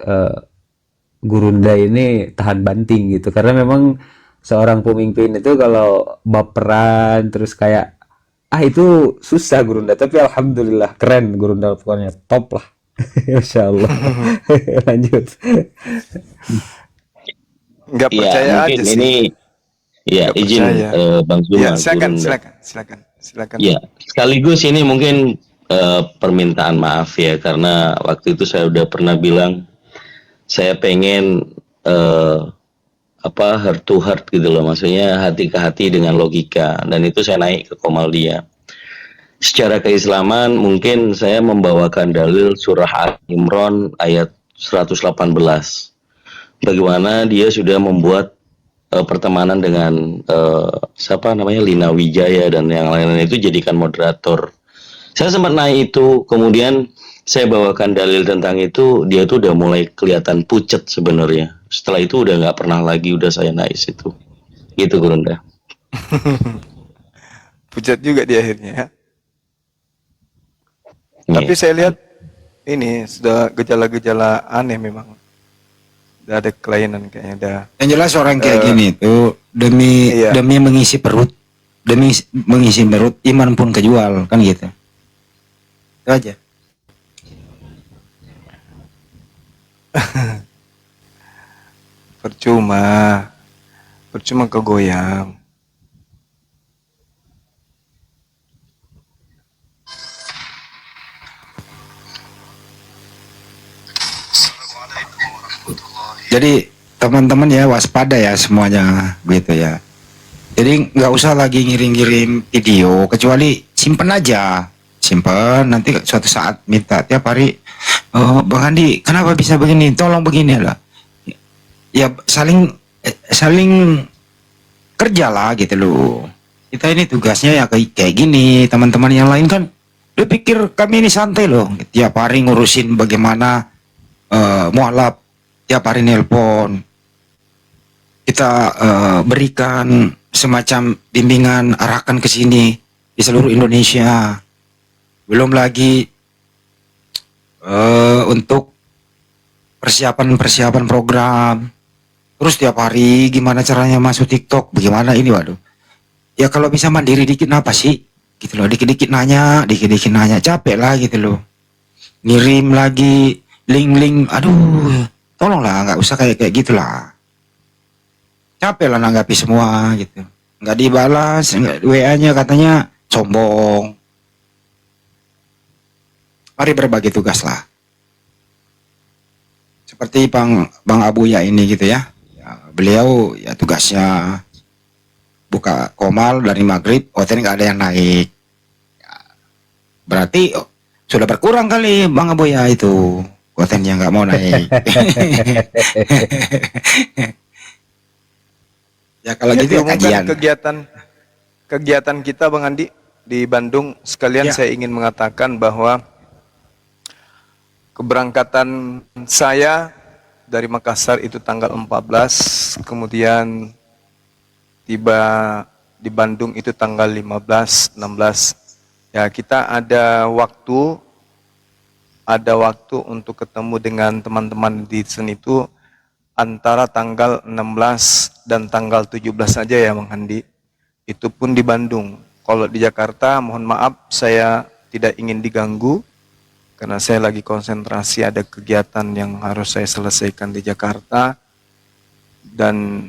Gurunda ini tahan banting gitu karena memang seorang pemimpin itu kalau baperan terus kayak itu susah Gurunda, tapi alhamdulillah keren Gurunda, pokoknya top lah. Masya Allah. Lanjut. Nggak Iya, percaya mungkin aja sih. ini ya Nggak izin percaya. Bang Ya, Zuma, silakan, Gurunda. silakan. Ya, sekaligus ini mungkin permintaan maaf ya karena waktu itu saya udah pernah bilang saya pengen heart to heart gitu loh, maksudnya hati ke hati dengan logika, dan itu saya naik ke Komaldia. Secara keislaman mungkin saya membawakan dalil surah Al-Imran ayat 118. Bagaimana dia sudah membuat pertemanan dengan siapa namanya Lina Wijaya dan yang lain-lain itu jadikan moderator. Saya sempat naik itu, kemudian saya bawakan dalil tentang itu, dia tuh udah mulai kelihatan pucet sebenarnya. Setelah itu udah nggak pernah lagi udah saya naik situ. Gitu Gurunda. Pucat juga di akhirnya ya. Nih. Tapi saya lihat ini sudah gejala-gejala aneh memang. Udah ada kelainan kayaknya udah. Yang jelas orang kayak gini tuh demi Iya. demi mengisi perut, iman pun kejual kan gitu. Itu aja. Percuma kegoyang. Jadi teman-teman ya waspada ya semuanya gitu ya. Jadi nggak usah lagi ngirim-ngirim video, kecuali simpen aja, simpen nanti suatu saat minta tiap hari. Oh, Bang Andi, kenapa bisa begini? Tolong begini lah. Ya saling kerja lah gitu loh. Kita ini tugasnya ya kayak gini. Teman-teman yang lain kan, dia pikir kami ini santai loh. Tiap hari ngurusin bagaimana mualaf, tiap hari nelpon. Kita berikan semacam bimbingan arahkan ke sini di seluruh Indonesia. Belum lagi untuk persiapan program. Terus tiap hari gimana caranya masuk TikTok, bagaimana ini, waduh. Ya kalau bisa mandiri dikit apa sih? Gitu loh, dikit-dikit nanya, capek lah gitu loh. Ngirim lagi link-link, aduh, tolonglah nggak usah kayak gitulah. Capek lah nanggapi semua gitu. Nggak dibalas, WA-nya katanya sombong. Mari berbagi tugas lah. Seperti Bang Abuya ini gitu ya. Beliau ya tugasnya buka komal dari maghrib, hotel nggak ada yang naik. Ya, berarti sudah berkurang kali Bang Abuya itu kontennya nggak mau naik. Ya kalau Ya, gitu ya kajian. kegiatan kita Bang Andi di Bandung sekalian Ya. saya ingin mengatakan bahwa keberangkatan saya dari Makassar itu tanggal 14, kemudian tiba di Bandung itu tanggal 15, 16. Ya, kita ada waktu untuk ketemu dengan teman-teman di sini itu antara tanggal 16 dan tanggal 17 saja ya Bang Handi. Itu pun di Bandung. Kalau di Jakarta mohon maaf saya tidak ingin diganggu karena saya lagi konsentrasi ada kegiatan yang harus saya selesaikan di Jakarta dan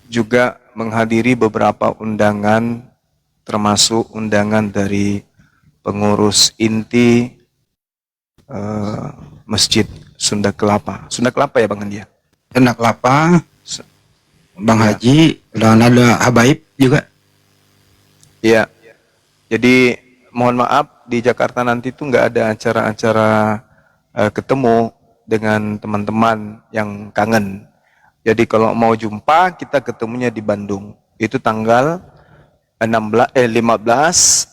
juga menghadiri beberapa undangan termasuk undangan dari pengurus inti Masjid Sunda Kelapa. Sunda Kelapa ya Bang Andi ya? Sunda Kelapa, Bang Ya. Haji, dan ada Habaib juga. Iya. Jadi mohon maaf di Jakarta nanti tuh nggak ada acara-acara ketemu dengan teman-teman yang kangen. Jadi kalau mau jumpa kita ketemunya di Bandung. Itu tanggal 15,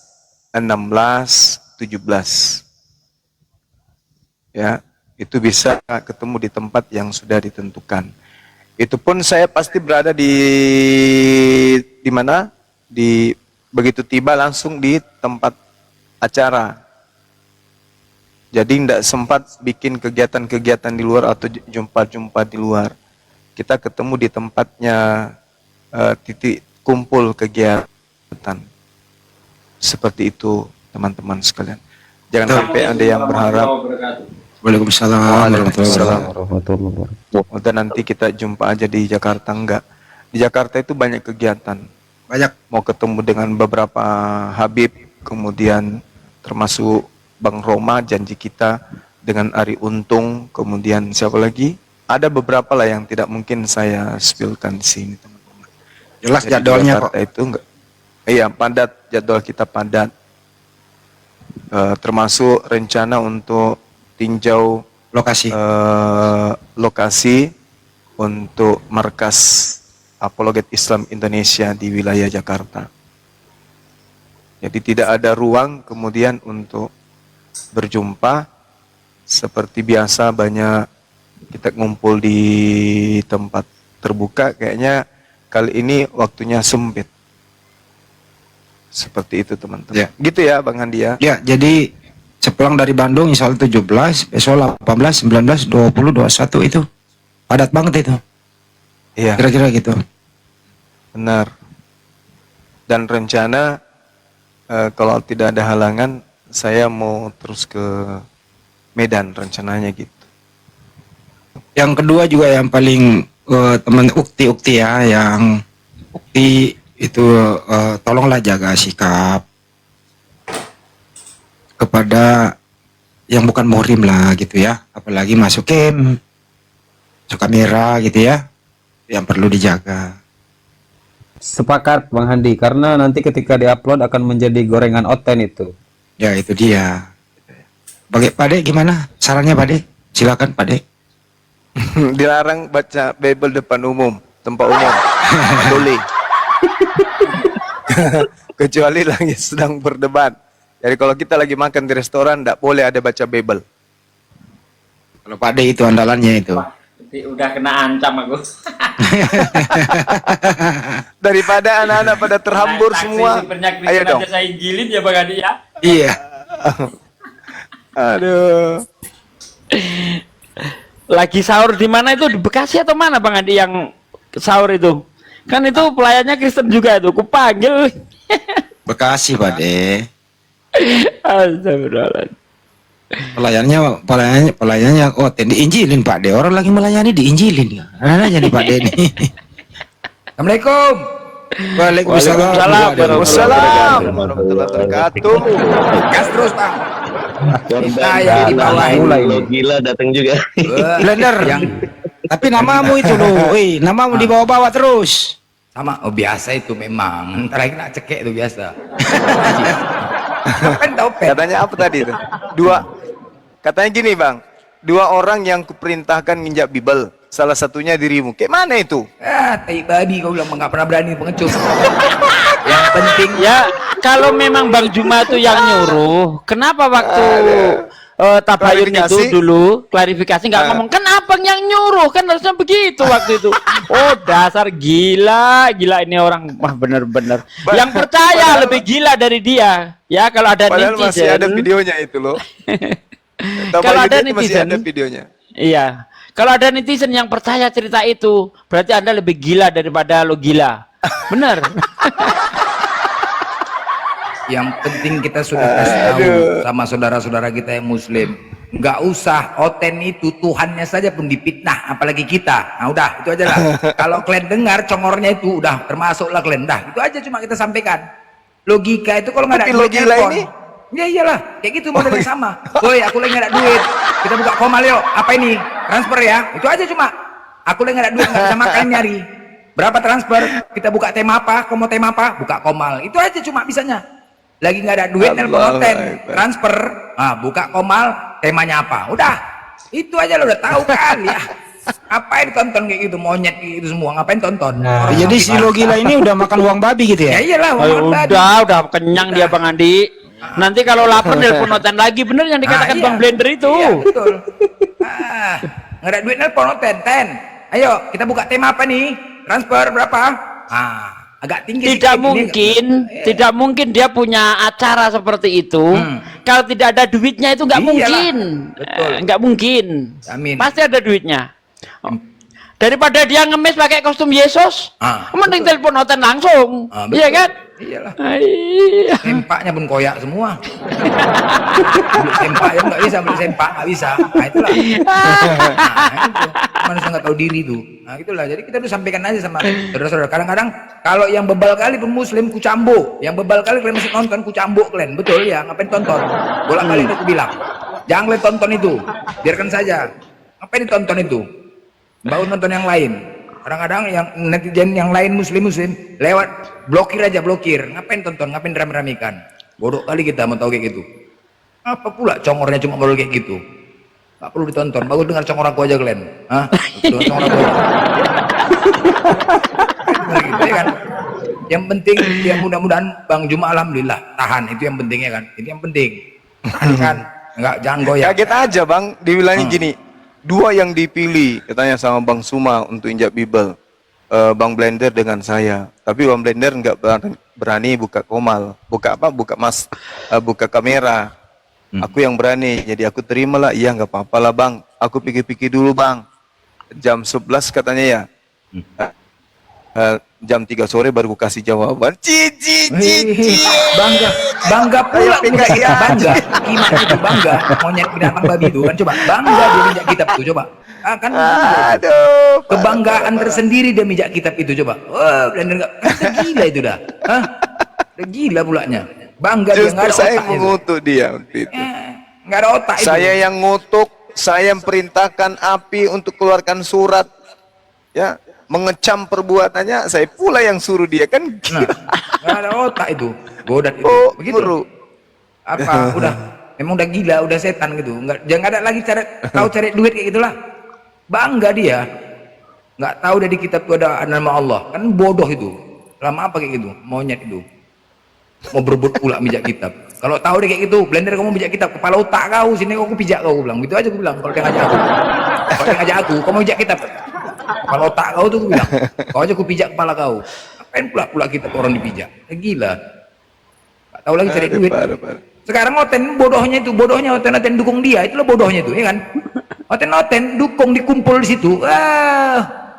16, 17. Ya, itu bisa ketemu di tempat yang sudah ditentukan. Itu pun saya pasti berada di mana? Begitu tiba langsung di tempat acara. Jadi tidak sempat bikin kegiatan-kegiatan di luar atau jumpa-jumpa di luar. Kita ketemu di tempatnya titik kumpul kegiatan. Seperti itu teman-teman sekalian. Jangan sampai ada yang berharap. Waalaikumsalam warahmatullahi wabarakatuh. Warahmatullahi wabarakatuh. Udah nanti kita jumpa aja di Jakarta, enggak. Di Jakarta itu banyak kegiatan. Banyak. Mau ketemu dengan beberapa Habib, kemudian termasuk Bang Roma, janji kita dengan Ari Untung, kemudian siapa lagi? Ada beberapa lah yang tidak mungkin saya spillkan di sini, teman-teman. Jelas Jadi jadwalnya kok. Jakarta itu enggak. Iya, padat, jadwal kita padat. Termasuk rencana untuk tinjau Lokasi. lokasi untuk markas Apologet Islam Indonesia di wilayah Jakarta. Jadi tidak ada ruang kemudian untuk berjumpa seperti biasa, banyak kita ngumpul di tempat terbuka, kayaknya kali ini waktunya sempit. Seperti itu teman-teman. Ya. Gitu ya Bang Handi ya. Ya, jadi sepulang dari Bandung insya Allah 17, besok 18, 19, 20, 21 itu. Padat banget itu. Iya. Kira-kira gitu. Benar. Dan rencana kalau tidak ada halangan, saya mau terus ke Medan rencananya gitu. Yang kedua juga yang paling teman Ukti ya, yang Ukti itu tolonglah jaga sikap kepada yang bukan muhrim lah gitu ya, apalagi masuk camp, masuk kamera gitu ya, yang perlu dijaga. Sepakat Bang Handi, karena nanti ketika diupload akan menjadi gorengan oten itu. Ya itu dia. Bagi Pak Dek gimana sarannya Pak Dek? Silakan Pak Dek. Dilarang baca Bible depan umum, tempat umum. Boleh. Kecuali lagi sedang berdebat. Jadi kalau kita lagi makan di restoran, tidak boleh ada baca Bible. Kalau Pak Dek itu andalannya itu. Udah kena ancam aku. Daripada anak-anak pada terhambur semua. Ayo dong. Saya jilid ya Bang Adi ya. Iya. Aduh. Lagi sahur di mana itu, di Bekasi atau mana Bang Adi yang sahur itu? Kan itu pelayannya Kristen juga itu. Kupanggil. Bekasi Pak Dek. Astagfirullahaladzim. Pelayannya oh diinjilin Pak De, orang lagi melayani diinjilin ya. Mana jadi Pak De ini. Assalamualaikum. Waalaikumsalam. Waalaikumsalam warahmatullahi wabarakatuh. Gas terus Pak. Korban yang di bawah ini. lo gila datang juga. Blender yang tapi namamu itu loh, namamu dibawa-bawa terus. Sama, oh biasa itu memang. Ntar lagi nak cekek itu biasa. Katanya apa tadi itu? Katanya gini Bang, 2 orang yang kuperintahkan nginjak Bible, salah satunya dirimu. Kayak mana itu? Tai babi kau bilang nggak pernah berani pengecut. Yang penting Ya, kalau memang Bang Juma itu yang nyuruh, kenapa waktu tabayun itu Klarifikasi. dulu klarifikasi nggak ngomong kan abang yang nyuruh, kan harusnya begitu waktu itu. Oh dasar gila ini orang, wah bener-bener yang percaya lebih gila dari dia ya. Kalau ada Padahal masih netizen, ada videonya itu loh. kalau ada itu masih netizen, ada videonya. iya, kalau ada netizen yang percaya cerita itu, berarti Anda lebih gila daripada lo gila. Bener. Yang penting kita sudah kasih tahu sama saudara-saudara kita yang muslim, nggak usah oten itu Tuhannya saja pun dipitnah, apalagi kita. Nah udah itu aja lah. Kalau kalian dengar congornya itu udah termasuklah kalian. Dah itu aja cuma kita sampaikan. Logika itu kalau nggak ada Tapi duit logila telepon. ini? Ya iyalah, kayak gitu modelnya sama. Woi, aku lagi nggak ada duit. Kita buka komal yuk. Apa ini? Transfer ya. Itu aja cuma. Aku lagi nggak ada duit, nggak bisa makan nyari. Berapa transfer? Kita buka tema apa? Kamu mau tema apa? Buka komal. Itu aja cuma bisanya. Lagi nggak ada duit, nelpon hotel, transfer. Nah, buka komal, temanya apa? Udah. Itu aja lo udah tahu kan ya. Ngapain tonton kayak gitu, monyet kayak gitu semua, ngapain tonton? Jadi si Logila ini udah makan uang babi gitu Ya ya? iyalah, Udah kenyang dia Bang Andi. Nanti kalau lapar nelpon hotel lagi, bener yang dikatakan iya. Bang Blender itu. Iya, betul. Nggak ada duit nelpon hotel, ayo kita buka tema apa nih? Transfer berapa? Agak tinggi. Tidak mungkin dia punya acara seperti itu. Kalau tidak ada duitnya itu nggak Iyalah, mungkin. betul. Nggak mungkin. Amin. Pasti ada duitnya. Daripada dia ngemis pakai kostum Yesus, mending telepon hotel langsung. Betul. Iya kan? Iyalah. Iya. Sempaknya pun koyak semua. Beli sempak yang nggak bisa, beli sempak nggak bisa. Nah itulah. Nah, itu. Manusia nggak tahu diri tuh. Nah itulah. Jadi kita tuh sampaikan aja sama saudara-saudara. Kadang-kadang kalau yang bebal kali pun muslim ku cambuk. Yang bebal kali kalian masih nonton ku cambuk kalian. Betul ya? Ngapain tonton? Bolak-balik aku bilang. Jangan kalian tonton itu. Biarkan saja. Ngapain ditonton itu? Baru nonton yang lain. Kadang-kadang yang netizen yang lain muslim lewat blokir aja, blokir. Ngapain tonton, ngapain rame-ramekan? Bodoh kali kita mau tahu kayak gitu. Apa pula congornya cuma baru kayak gitu? Gak perlu ditonton, bagus dengar congor aku aja kalian. Hah? Dengar congor aku aja. Gitu, ya kan? Yang penting ya mudah-mudahan Bang Juma alhamdulillah tahan, itu yang pentingnya kan. Itu yang penting. Tahan kan? Enggak, jangan goyah. Kaget aja Bang, dibilangnya gini. Dua yang dipilih katanya sama Bang Suma untuk injak Bible, Bang Blender dengan saya. Tapi Bang Blender nggak berani buka komal, buka kamera. Aku yang berani, jadi aku terimalah. Iya nggak apa-apa lah Bang. Aku pikir-pikir dulu Bang. Jam 11 katanya ya. Jam 3 sore baru ku kasih jawaban. Bangga pula bangga. Gimana itu bangga? Monyet binatang babi itu kan coba bangga dia mijak kitab itu coba. Kan kebanggaan tersendiri dia mijak kitab itu coba. Wah, Blender enggak gila itu dah. Hah? Udah gila pulanya. Bangga dia enggak ada otak. Saya mengutuk dia waktu itu. Enggak ada otak itu. Saya yang ngutuk, saya yang perintahkan api untuk keluarkan surat. Ya, mengecam perbuatannya, saya pula yang suruh dia kan. Nah, nggak ada otak itu, godat itu. Oh, begitu. Guru. Apa? Udah, memang udah gila, udah setan gitu. Jangan ada lagi tahu cari duit kayak gitulah. Bangga dia, nggak tahu dari kitab itu ada nama Allah. Kan bodoh itu. Lama apa kayak gitu? Monyet itu. Mau berebut pula mijak kitab. Kalau tahu deh kayak gitu, Blender kamu mijak kitab, kepala otak kau sini aku pijak kau bilang. Gitu aja aku bilang. Kalau dia ngajak aku, kamu mijak kitab. Kalau otak kau tuh bilang, kau aja ku pijak kepala kau. Apain pula kita orang dipijak? Gila. Gak tahu lagi cari duit. Sekarang Oten bodohnya Oten dukung dia, itulah bodohnya itu, ya kan? Oten dukung dikumpul di situ.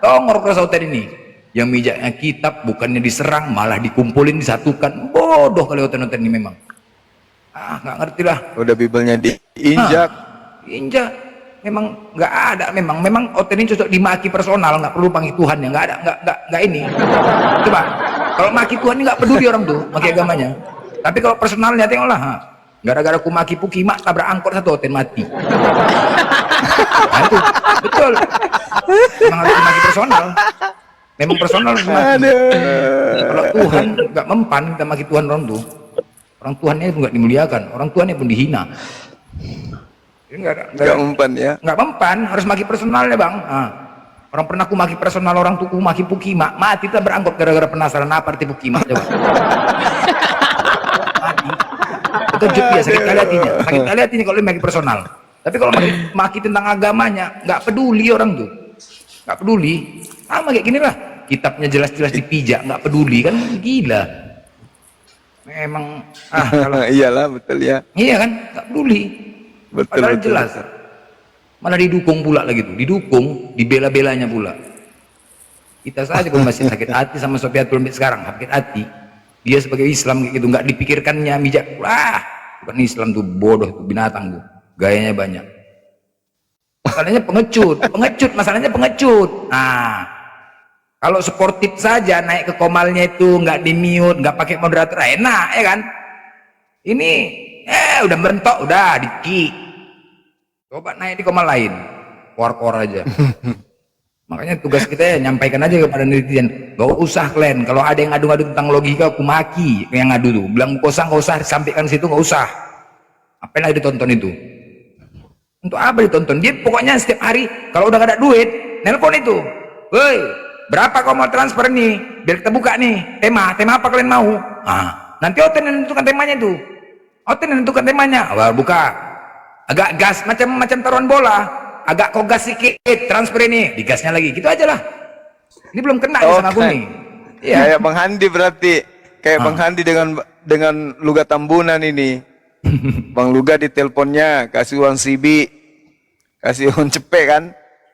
Tongor keras Oten ini. Yang mijaknya kitab bukannya diserang, malah dikumpulin, disatukan. Bodoh kali Oten ini memang. Nggak ngerti lah. Udah Biblenya diinjak. Injak. Memang nggak ada, memang Oten ini cocok dimaki personal, nggak perlu panggil Tuhan ya, nggak ini. Coba kalau maki Tuhan ini nggak peduli orang tuh maki agamanya, tapi kalau personalnya tengoklah, gara-gara ku maki Pukimak tabrak angkot satu Oten mati. Nah, itu betul, memang harus dimaki personal, memang personal mati. Kalau Tuhan nggak mempan kita maki Tuhan orang tuh, orang Tuhannya itu nggak dimuliakan, orang Tuhannya pun dihina. Nggak mempan ya, nggak mempan, harus maki personalnya Bang. Orang pernah aku maki personal orang tuh, maki Pukimak mati, kita berangkut gara-gara penasaran apa arti Pukimak coba. Mati itu ya, sakit kali hatinya kalau maki personal. Tapi kalau maki tentang agamanya nggak peduli orang tuh, nggak peduli. Sama kayak gini lah, kitabnya jelas-jelas dipijak, nggak peduli kan, gila memang. Kalau iyalah betul ya, iya kan, nggak peduli. Padahal jelas, malah didukung pula lagi tuh, didukung, dibela-belanya pula. Kita saja kalau masih sakit hati sama Sofiatul Mid sekarang, sakit hati. Dia sebagai Islam gitu, nggak dipikirkannya mijak. Bukan Islam tuh, bodoh tuh, binatang tuh, gayanya banyak. Masalahnya masalahnya pengecut. Nah, kalau sportif saja naik ke komalnya itu nggak di mute, nggak pakai moderator, enak ya kan? Ini udah mentok, udah di kick. Coba naik di komal lain, kor aja. Makanya tugas kita ya nyampaikan aja kepada netizen, gak usah kalian kalau ada yang ngadu-ngadu tentang logika aku maki yang ngadu tuh, bilang gak usah sampaikan situ, gak usah. Apa lagi ditonton itu? Untuk apa ditonton? Dia pokoknya setiap hari kalau udah gak ada duit, nelpon itu, woi berapa kau mau transfer nih? Biar kita buka nih tema apa kalian mau? Nanti Oten yang menentukan temanya itu. Oten yang menentukan temanya. Buka. Agak gas macam taruhan bola, agak kau gas sedikit transfer ini, digasnya lagi, gitu aja lah. Ini belum kena sama aku nih. Iya. Kayak Bang Handi berarti, kayak Bang Handi dengan Luga Tambunan ini. Bang Luga di teleponnya kasih uang CB, kasih uang cepet kan,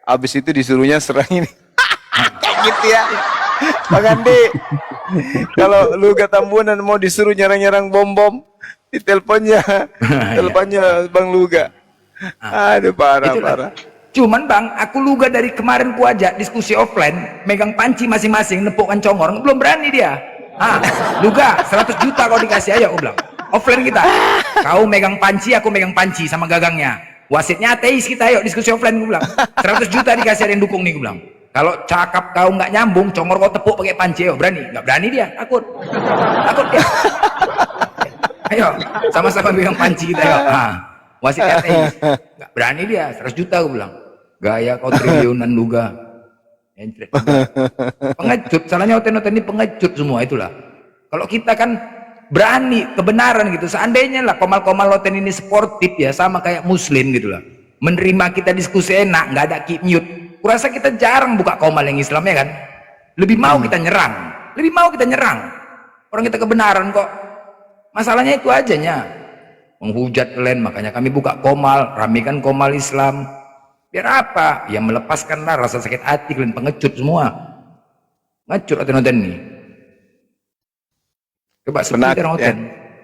abis itu disuruhnya serang ini. Kayak gitu ya. Bang Andi, kalau Luga Tambunan mau disuruh nyerang-nyerang bom-bom, di teleponnya Bang Luga. Aduh, parah, Itulah. parah. Cuman Bang, aku Luga dari kemarin ku ajak diskusi offline, megang panci masing-masing, nepukkan congor, belum berani dia. Luga 100 juta kau dikasih, ayo aku bilang. Offline kita. Kau megang panci, aku megang panci sama gagangnya. Wasitnya ateis kita, ayo diskusi offline, gue bilang. 100 juta dikasih, ada yang dukung nih, gue bilang. Kalau cakap kau nggak nyambung, congor kau tepuk pakai panci, ayo berani. Nggak berani dia, takut dia. Ayo, sama-sama megang panci kita, ayo. Wasitnya ateis, nggak berani dia. 100 juta, gue bilang. Gaya kau triliunan Luga. Pengecut, salahnya hotel-hotel ini pengecut semua, itulah. Kalau kita kan berani kebenaran gitu, seandainya lah komal-komal hotel ini sportif ya, sama kayak muslim gitu lah, menerima kita diskusi enak, nggak ada keep mute. Kurasa kita jarang buka komal yang Islam ya kan, lebih mau kita nyerang, orang kita kebenaran kok. Masalahnya itu aja nya, menghujat kalian, makanya kami buka komal, ramikan komal Islam. Biar apa? Ya melepaskanlah rasa sakit hati kalian pengecut semua. Ngecut hotel-hotel ini. Coba seperti orang hotel.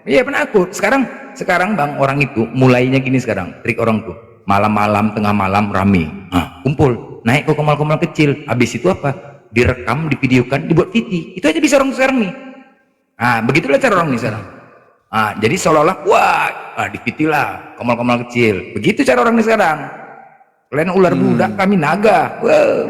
Iya, penakut. Sekarang Bang, orang itu mulainya gini sekarang. Trik orang tuh. Malam-malam, tengah malam rame. Kumpul, naik ke komal-komal kecil. Habis itu apa? Direkam, divideokan, dibuat VT. Itu aja bisa orang sekarang nih. Begitulah cara orang nih sekarang. Jadi seolah-olah di VT lah komal-komal kecil. Begitu cara orang nih sekarang. Kalian ular budak, kami naga. Wow.